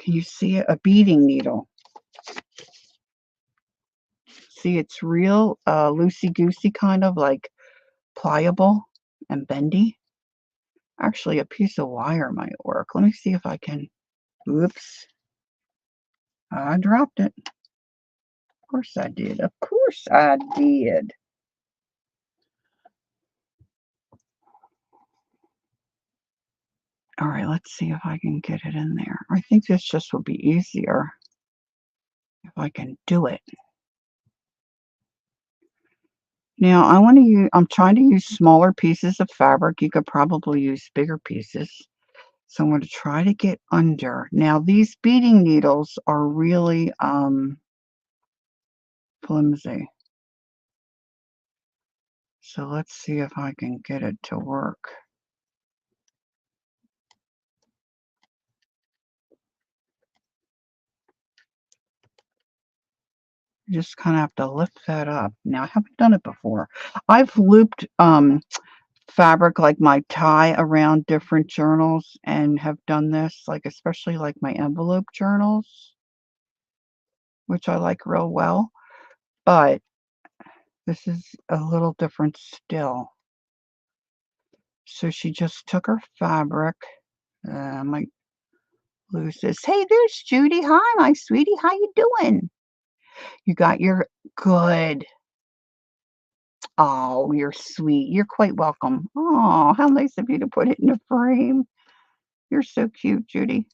you see it? A beading needle. See, it's real loosey-goosey, kind of like pliable and bendy. Actually, a piece of wire might work. Let me see if I can. Oops. I dropped it. Of course I did. Of course I did. All right, let's see if I can get it in there. I think this just will be easier if I can do it. Now, I'm trying to use smaller pieces of fabric. You could probably use bigger pieces. So I'm going to try to get under. Now, these beading needles are really flimsy. So let's see if I can get it to work. You just kind of have to lift that up. Now, I haven't done it before. I've looped fabric like my tie around different journals and have done this, like especially like my envelope journals, which I like real well. But this is a little different still. So she just took her fabric. I might lose this. Hey, there's Judy. Hi, my sweetie. How you doing? You got your good. Oh, you're sweet. You're quite welcome. Oh, how nice of you to put it in a frame. You're so cute, Judy.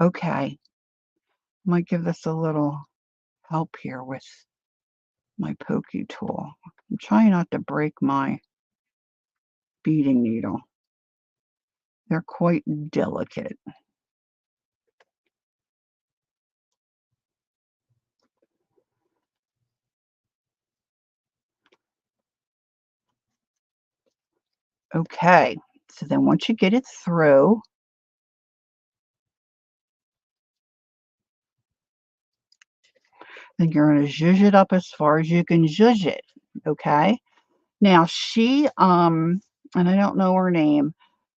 Okay. Might give this a little help here with my pokey tool. I'm trying not to break my beading needle. They're quite delicate. Okay, so then once you get it through, then you're going to zhuzh it up as far as you can zhuzh it. Okay. Now and I don't know her name,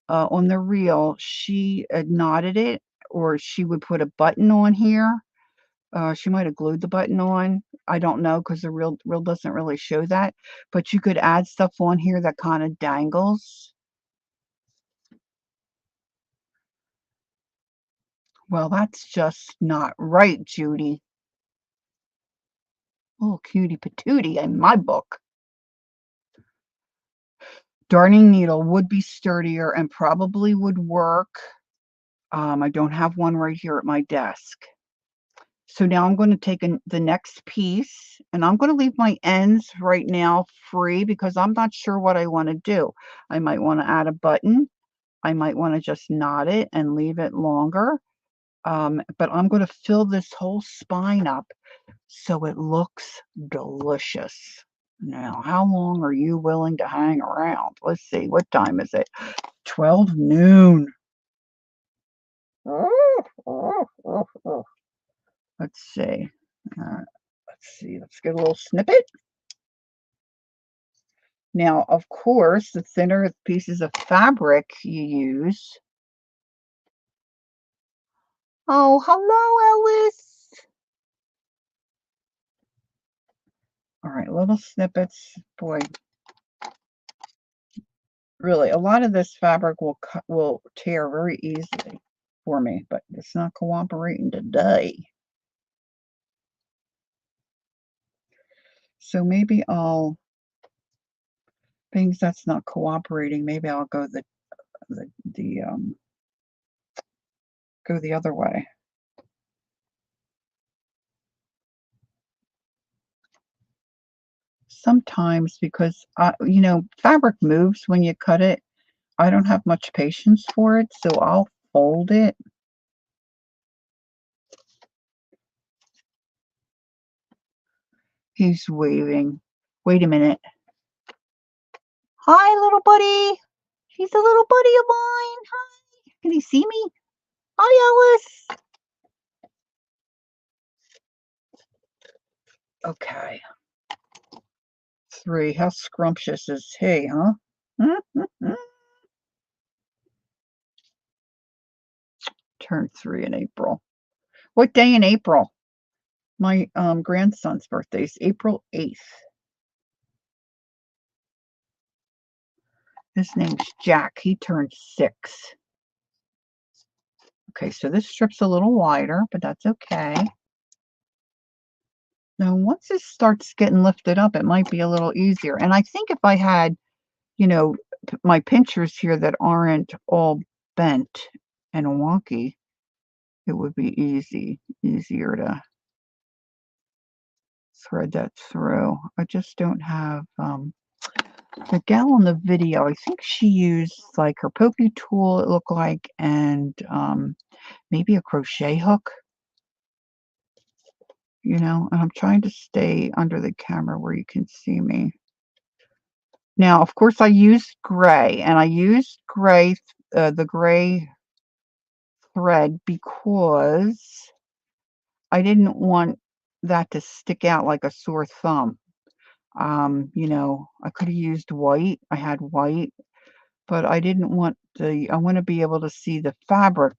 on the reel, she knotted it, or she would put a button on here. She might have glued the button on. I don't know, because the reel doesn't really show that. But you could add stuff on here that kind of dangles. Well, that's just not right, Judy. Oh, cutie patootie in my book. Darning needle would be sturdier and probably would work. I don't have one right here at my desk. So now I'm going to take the next piece, and I'm going to leave my ends right now free because I'm not sure what I want to do. I might want to add a button. I might want to just knot it and leave it longer. But I'm going to fill this whole spine up so it looks delicious. Now, how long are you willing to hang around? Let's see, what time is it? 12 noon. Let's see. Let's get a little snippet. Now, of course, the thinner pieces of fabric you use. Oh, hello, Ellis. All right, little snippets. Boy, really, a lot of this fabric will tear very easily for me, but it's not cooperating today. So maybe things that's not cooperating, maybe I'll go go the other way. Sometimes because fabric moves when you cut it. I don't have much patience for it, so I'll fold it. He's waving. Wait a minute. Hi, little buddy. He's a little buddy of mine. Hi. Can he see me? Hi, Ellis. Okay. 3. How scrumptious is he, huh? Turned 3 in April. What day in April? My grandson's birthday is April 8th. His name's Jack. He turned 6. Okay, so this strip's a little wider, but that's okay. Now, once it starts getting lifted up, it might be a little easier. And I think if I had, my pinchers here that aren't all bent and wonky, it would be easier to thread that through. I just don't have the gal in the video. I think she used like her pokey tool, it looked like, and maybe a crochet hook. And I'm trying to stay under the camera where you can see me. Now, of course, I used gray, and I used the gray thread because I didn't want that to stick out like a sore thumb. I could have used white. I had white, but I didn't want I want to be able to see the fabric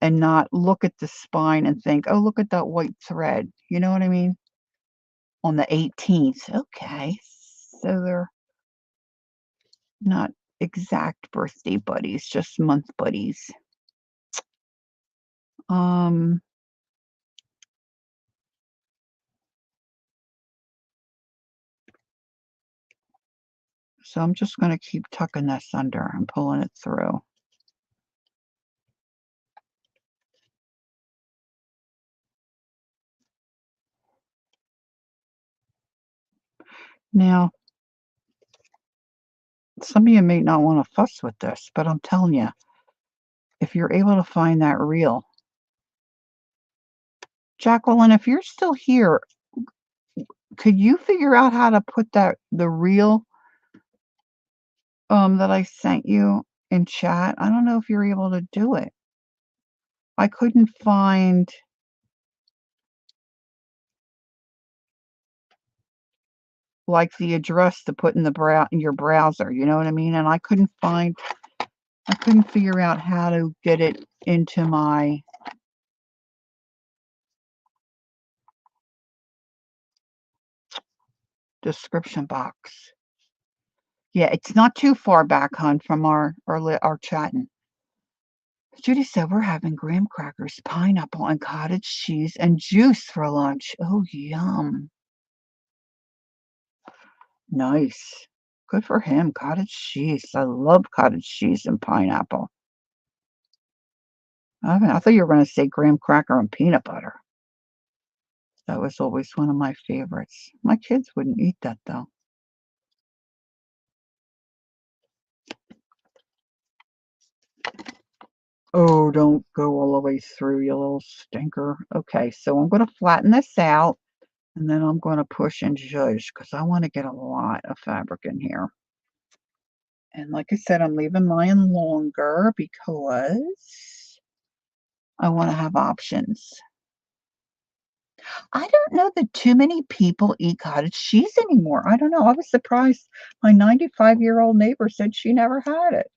and not look at the spine and think, oh, look at that white thread. You know what I mean? On the 18th. Okay. So they're not exact birthday buddies, just month buddies. So I'm just going to keep tucking this under and pulling it through. Now, some of you may not want to fuss with this, but I'm telling you, if you're able to find that reel. Jacquelyn, if you're still here, could you figure out how to put the reel that I sent you in chat? I don't know if you're able to do it. I couldn't find like the address to put in your browser, you know what I mean? And I couldn't figure out how to get it into my description box. Yeah, it's not too far back, hon, from our chatting. Judy said we're having graham crackers, pineapple, and cottage cheese and juice for lunch. Oh, yum. Nice. Good for him. Cottage cheese. I love cottage cheese and pineapple. I thought you were going to say graham cracker and peanut butter. That was always one of my favorites. My kids wouldn't eat that, though. Oh, don't go all the way through, you little stinker. Okay, so I'm going to flatten this out, and then I'm going to push and zhuzh because I want to get a lot of fabric in here. And like I said, I'm leaving mine longer because I want to have options. I don't know that too many people eat cottage cheese anymore. I don't know. I was surprised. My 95-year-old neighbor said she never had it.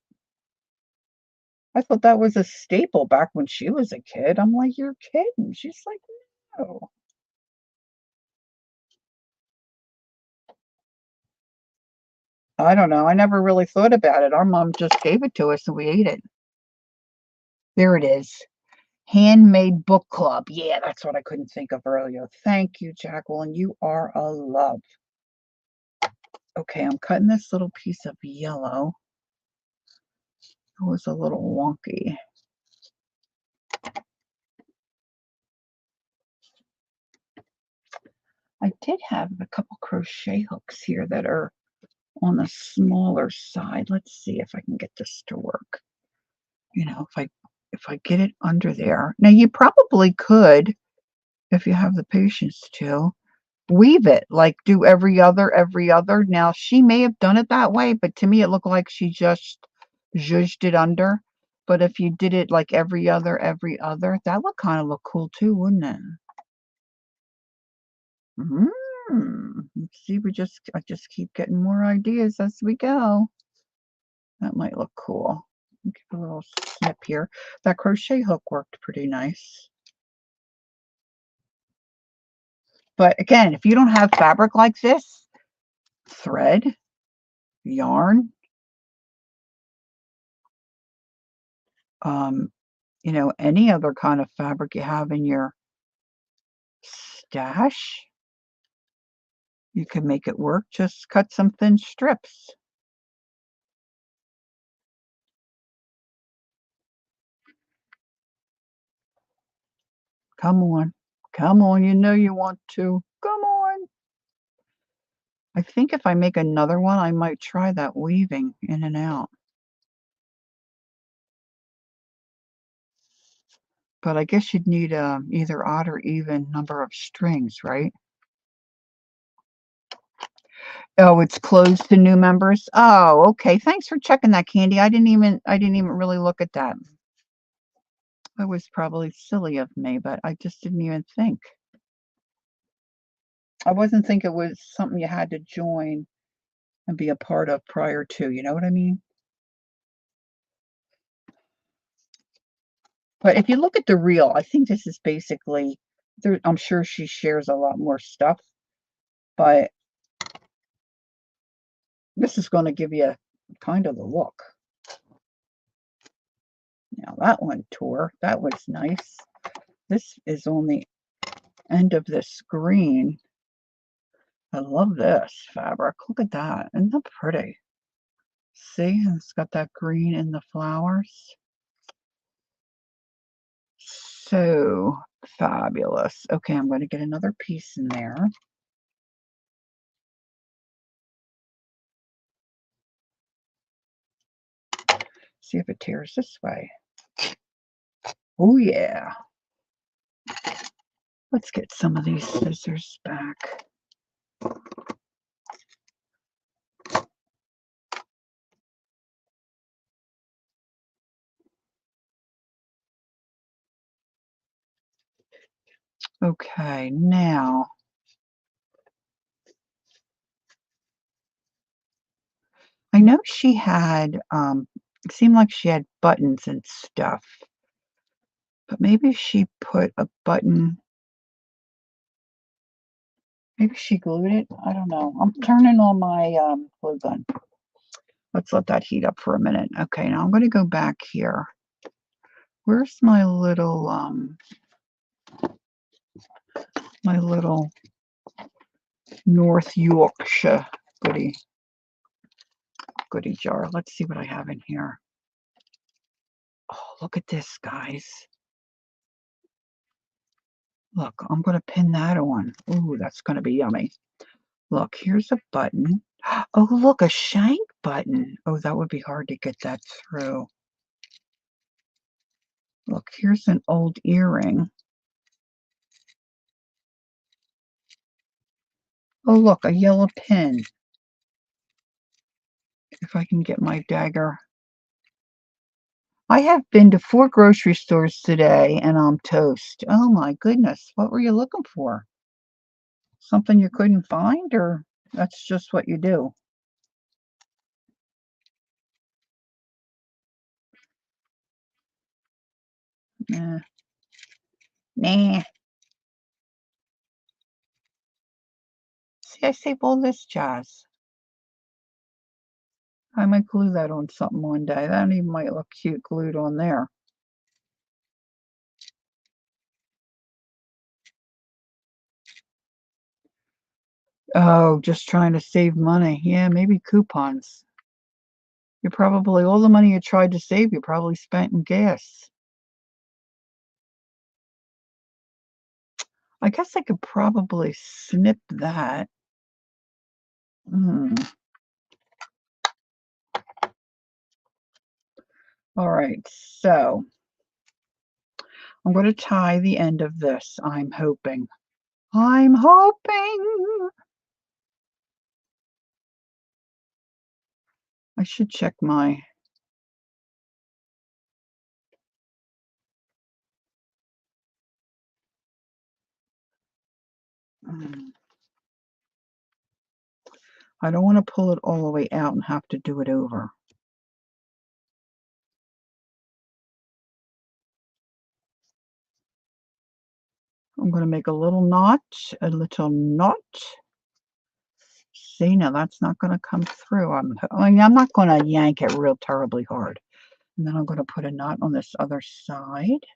I thought that was a staple back when she was a kid. I'm like, you're kidding. She's like, no. I don't know. I never really thought about it. Our mom just gave it to us and we ate it. There it is. Handmade book club. Yeah, that's what I couldn't think of earlier. Thank you, Jacqueline. You are a love. Okay, I'm cutting this little piece of yellow. It was a little wonky. I did have a couple crochet hooks here that are on the smaller side. Let's see if I can get this to work. You know, if I get it under there. Now you probably could, if you have the patience to, weave it, like do every other, every other. Now she may have done it that way, but to me it looked like she just zhuzhed it under. But if you did it like every other, that would kind of look cool too, wouldn't it? See, I just keep getting more ideas as we go. That might look cool. Give a little snip here. That crochet hook worked pretty nice. But again, if you don't have fabric like this, thread, yarn, you know, any other kind of fabric you have in your stash, you can make it work. Just cut some thin strips. Come on. Come on, you know you want to. Come on. I think if I make another one, I might try that weaving in and out. But I guess you'd need either odd or even number of strings, right? Oh, it's closed to new members. Oh, okay. Thanks for checking that, Candy. I didn't even really look at that. That was probably silly of me, but I just didn't even think. I wasn't think it was something you had to join and be a part of prior to, you know what I mean? But if you look at the reel, I think this is basically there. I'm sure she shares a lot more stuff, but this is going to give you kind of the look. Now that one tore. That was nice. This is on the end of this green. I love this fabric. Look at that. Isn't that pretty? See, it's got that green in the flowers. So fabulous. Okay, I'm going to get another piece in there. See if it tears this way. Oh, yeah. Let's get some of these scissors back. Okay, now I know she had, it seemed like she had buttons and stuff, but maybe she put a button, maybe she glued it. I don't know. I'm turning on my glue gun. Let's let that heat up for a minute. Okay, now I'm going to go back here. Where's my little North Yorkshire goodie jar? Let's see what I have in here. Oh, look at this, guys. Look, I'm going to pin that on. Ooh, that's going to be yummy. Look, here's a button. Oh, look, a shank button. Oh, that would be hard to get that through. Look, here's an old earring. Oh, look, a yellow pin. If I can get my dagger. I have been to 4 grocery stores today, and I'm toast. Oh, my goodness. What were you looking for? Something you couldn't find, or that's just what you do? Nah. Nah. See, I save all this jazz. I might glue that on something one day. That even might look cute glued on there. Oh, just trying to save money. Yeah, maybe coupons. You probably, all the money you tried to save, you probably spent in gas. I guess I could probably snip that. Hmm. All right, so I'm going to tie the end of this. I'm hoping. I'm hoping. I should check my. I don't want to pull it all the way out and have to do it over. I'm going to make a little knot, a little knot. See, now that's not going to come through. I mean, I'm not going to yank it real terribly hard. And then I'm going to put a knot on this other side.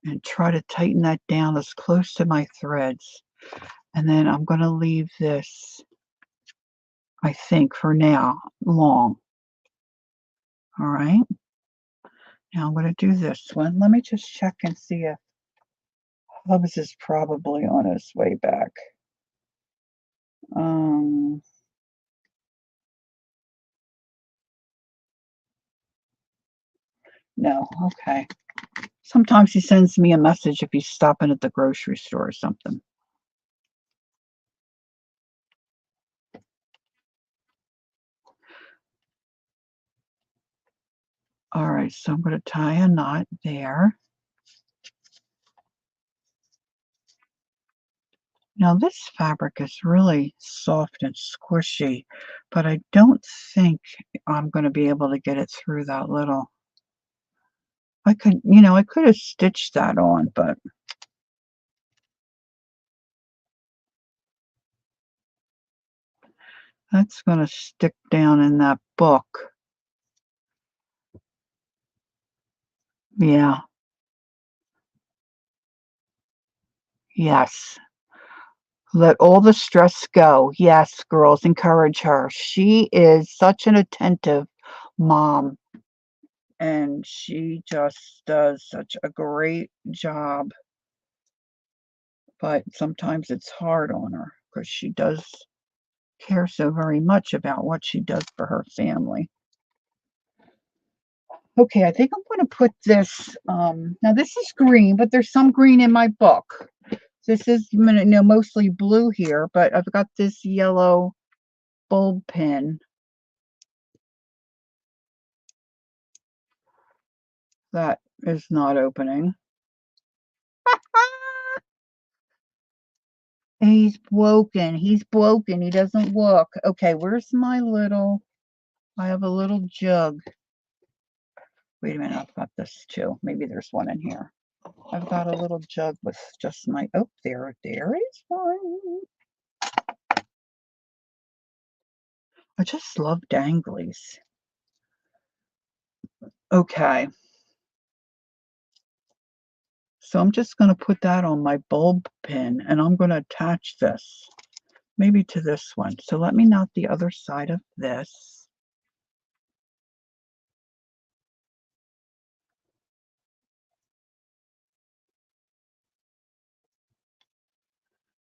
And try to tighten that down as close to my threads. And then I'm going to leave this, I think, for now, long. All right. Now I'm going to do this one. Let me just check and see if Hubs is probably on his way back. Um, no, okay. Sometimes he sends me a message if he's stopping at the grocery store or something. All right, so I'm going to tie a knot there. Now this fabric is really soft and squishy, but I don't think I'm going to be able to get it through that little. I could, I could have stitched that on, but that's going to stick down in that book. Yeah. Yes. Let all the stress go. Yes, girls, encourage her. She is such an attentive mom, and she just does such a great job. But sometimes it's hard on her because she does care so very much about what she does for her family. Okay, I think I'm going to put this, now this is green, but there's some green in my book. This is, mostly blue here, but I've got this yellow bulb pin that is not opening. He's broken. He's broken. He doesn't work. Okay, where's my little, I have a little jug. Wait a minute, I've got this too. Maybe there's one in here. I've got a little jug with just my, oh, there is one. I just love danglies. Okay. So I'm just going to put that on my bulb pin, and I'm going to attach this maybe to this one. So let me knot the other side of this.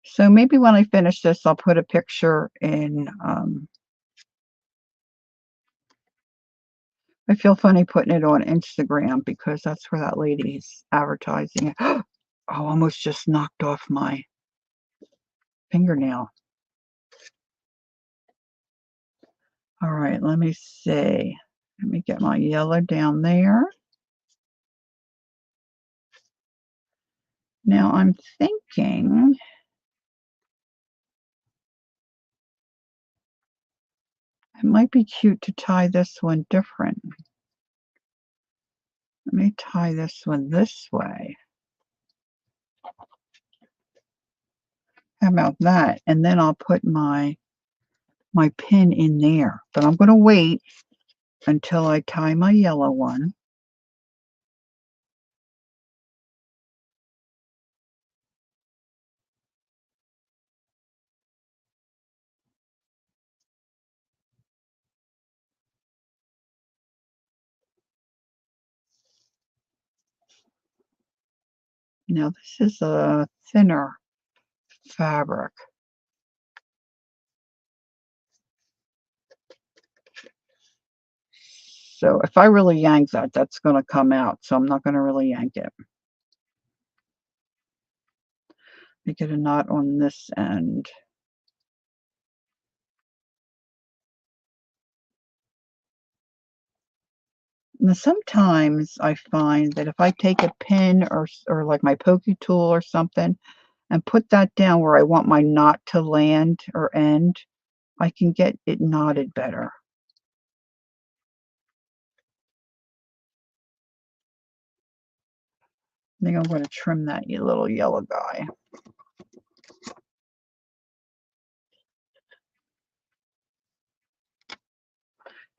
So maybe when I finish this, I'll put a picture in. I feel funny putting it on Instagram because that's where that lady's advertising it. Oh, almost just knocked off my fingernail. All right, let me see. Let me get my yellow down there. Now I'm thinking it might be cute to tie this one different. Let me tie this one this way. How about that? And then I'll put my pin in there. But I'm going to wait until I tie my yellow one. Now this is a thinner fabric. So if I really yank that, that's going to come out. So I'm not going to really yank it. Let me get a knot on this end. Now sometimes I find that if I take a pin or like my pokey tool or something and put that down where I want my knot to land or end, I can get it knotted better. I think I'm going to trim that little yellow guy.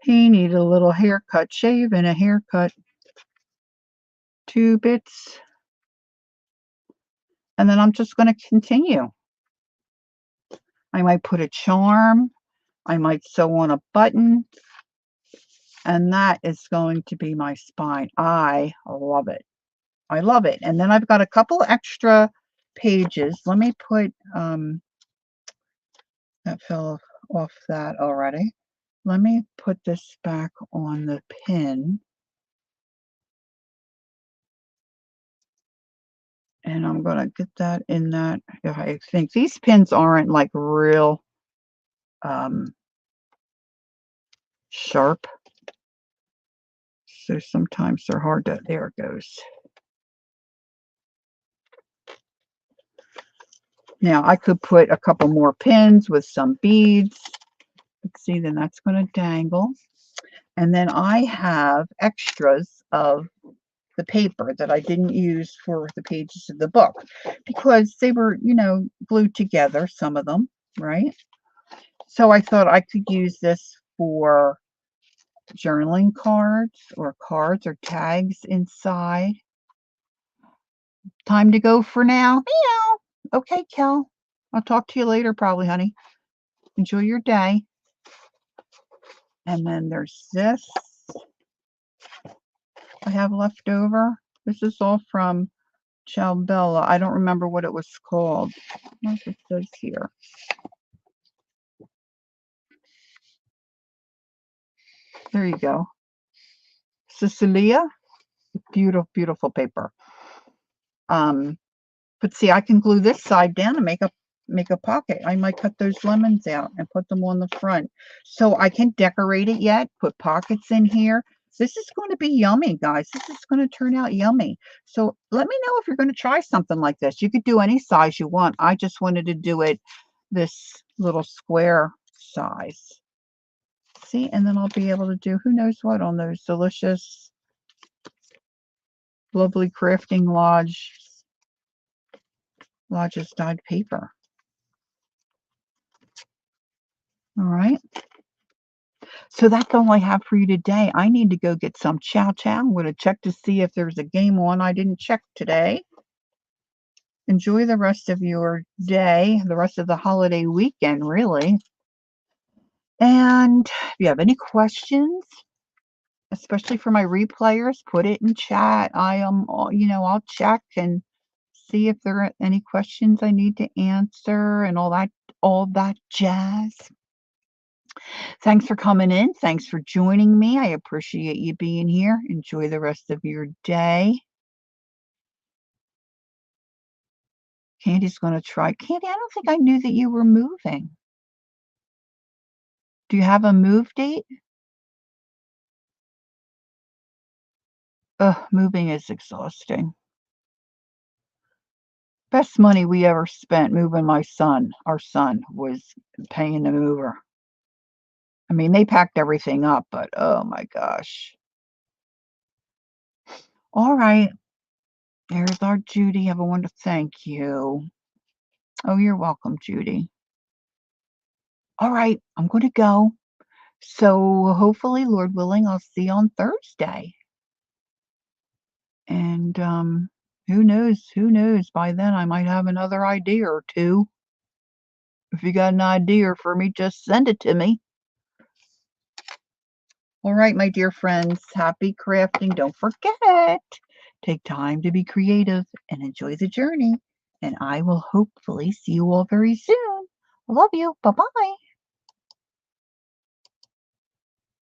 He needed a little haircut, shave and a haircut. 2 bits. And then I'm just going to continue. I might put a charm. I might sew on a button. And that is going to be my spine. I love it. I love it. And then I've got a couple extra pages. Let me put, that fell off that already. Let me put this back on the pin. And I'm going to get that in that. I think these pins aren't like real sharp. So sometimes they're hard to, there it goes. Now I could put a couple more pins with some beads. Let's see, then that's going to dangle. And then I have extras of the paper that I didn't use for the pages of the book because they were, glued together, some of them, right? So I thought I could use this for journaling cards or tags inside. Time to go for now. Meow. Okay, Kel. I'll talk to you later probably, honey. Enjoy your day. And then there's this I have left over. This is all from Ciao. I don't remember what it was called. What it says here. There you go. Cecilia. Beautiful, beautiful paper. But see, I can glue this side down and make a pocket. I might cut those lemons out and put them on the front. So I can decorate it yet, put pockets in here. This is going to be yummy, guys. This is going to turn out yummy. So let me know if you're going to try something like this. You could do any size you want. I just wanted to do it this little square size. See, and then I'll be able to do who knows what on those delicious, lovely crafting Lodge's dyed paper. All right. So that's all I have for you today. I need to go get some chow chow. I'm going to check to see if there's a game on I didn't check today. enjoy the rest of your day, the rest of the holiday weekend, really. And if you have any questions, especially for my replayers, put it in chat. I'll check and see if there are any questions I need to answer and all that jazz. Thanks for coming in. Thanks for joining me. I appreciate you being here. Enjoy the rest of your day. Candy's going to try. Candy, I don't think I knew that you were moving. Do you have a move date? Ugh, moving is exhausting. Best money we ever spent moving our son, was paying the mover. I mean, they packed everything up, but oh my gosh. All right. There's our Judy. Have a wonderful thank you. Oh, you're welcome, Judy. All right, I'm going to go. So hopefully, Lord willing, I'll see you on Thursday. And who knows? Who knows? By then, I might have another idea or two. If you got an idea for me, just send it to me. All right, my dear friends, happy crafting. Don't forget, take time to be creative and enjoy the journey. And I will hopefully see you all very soon. Love you. Bye-bye.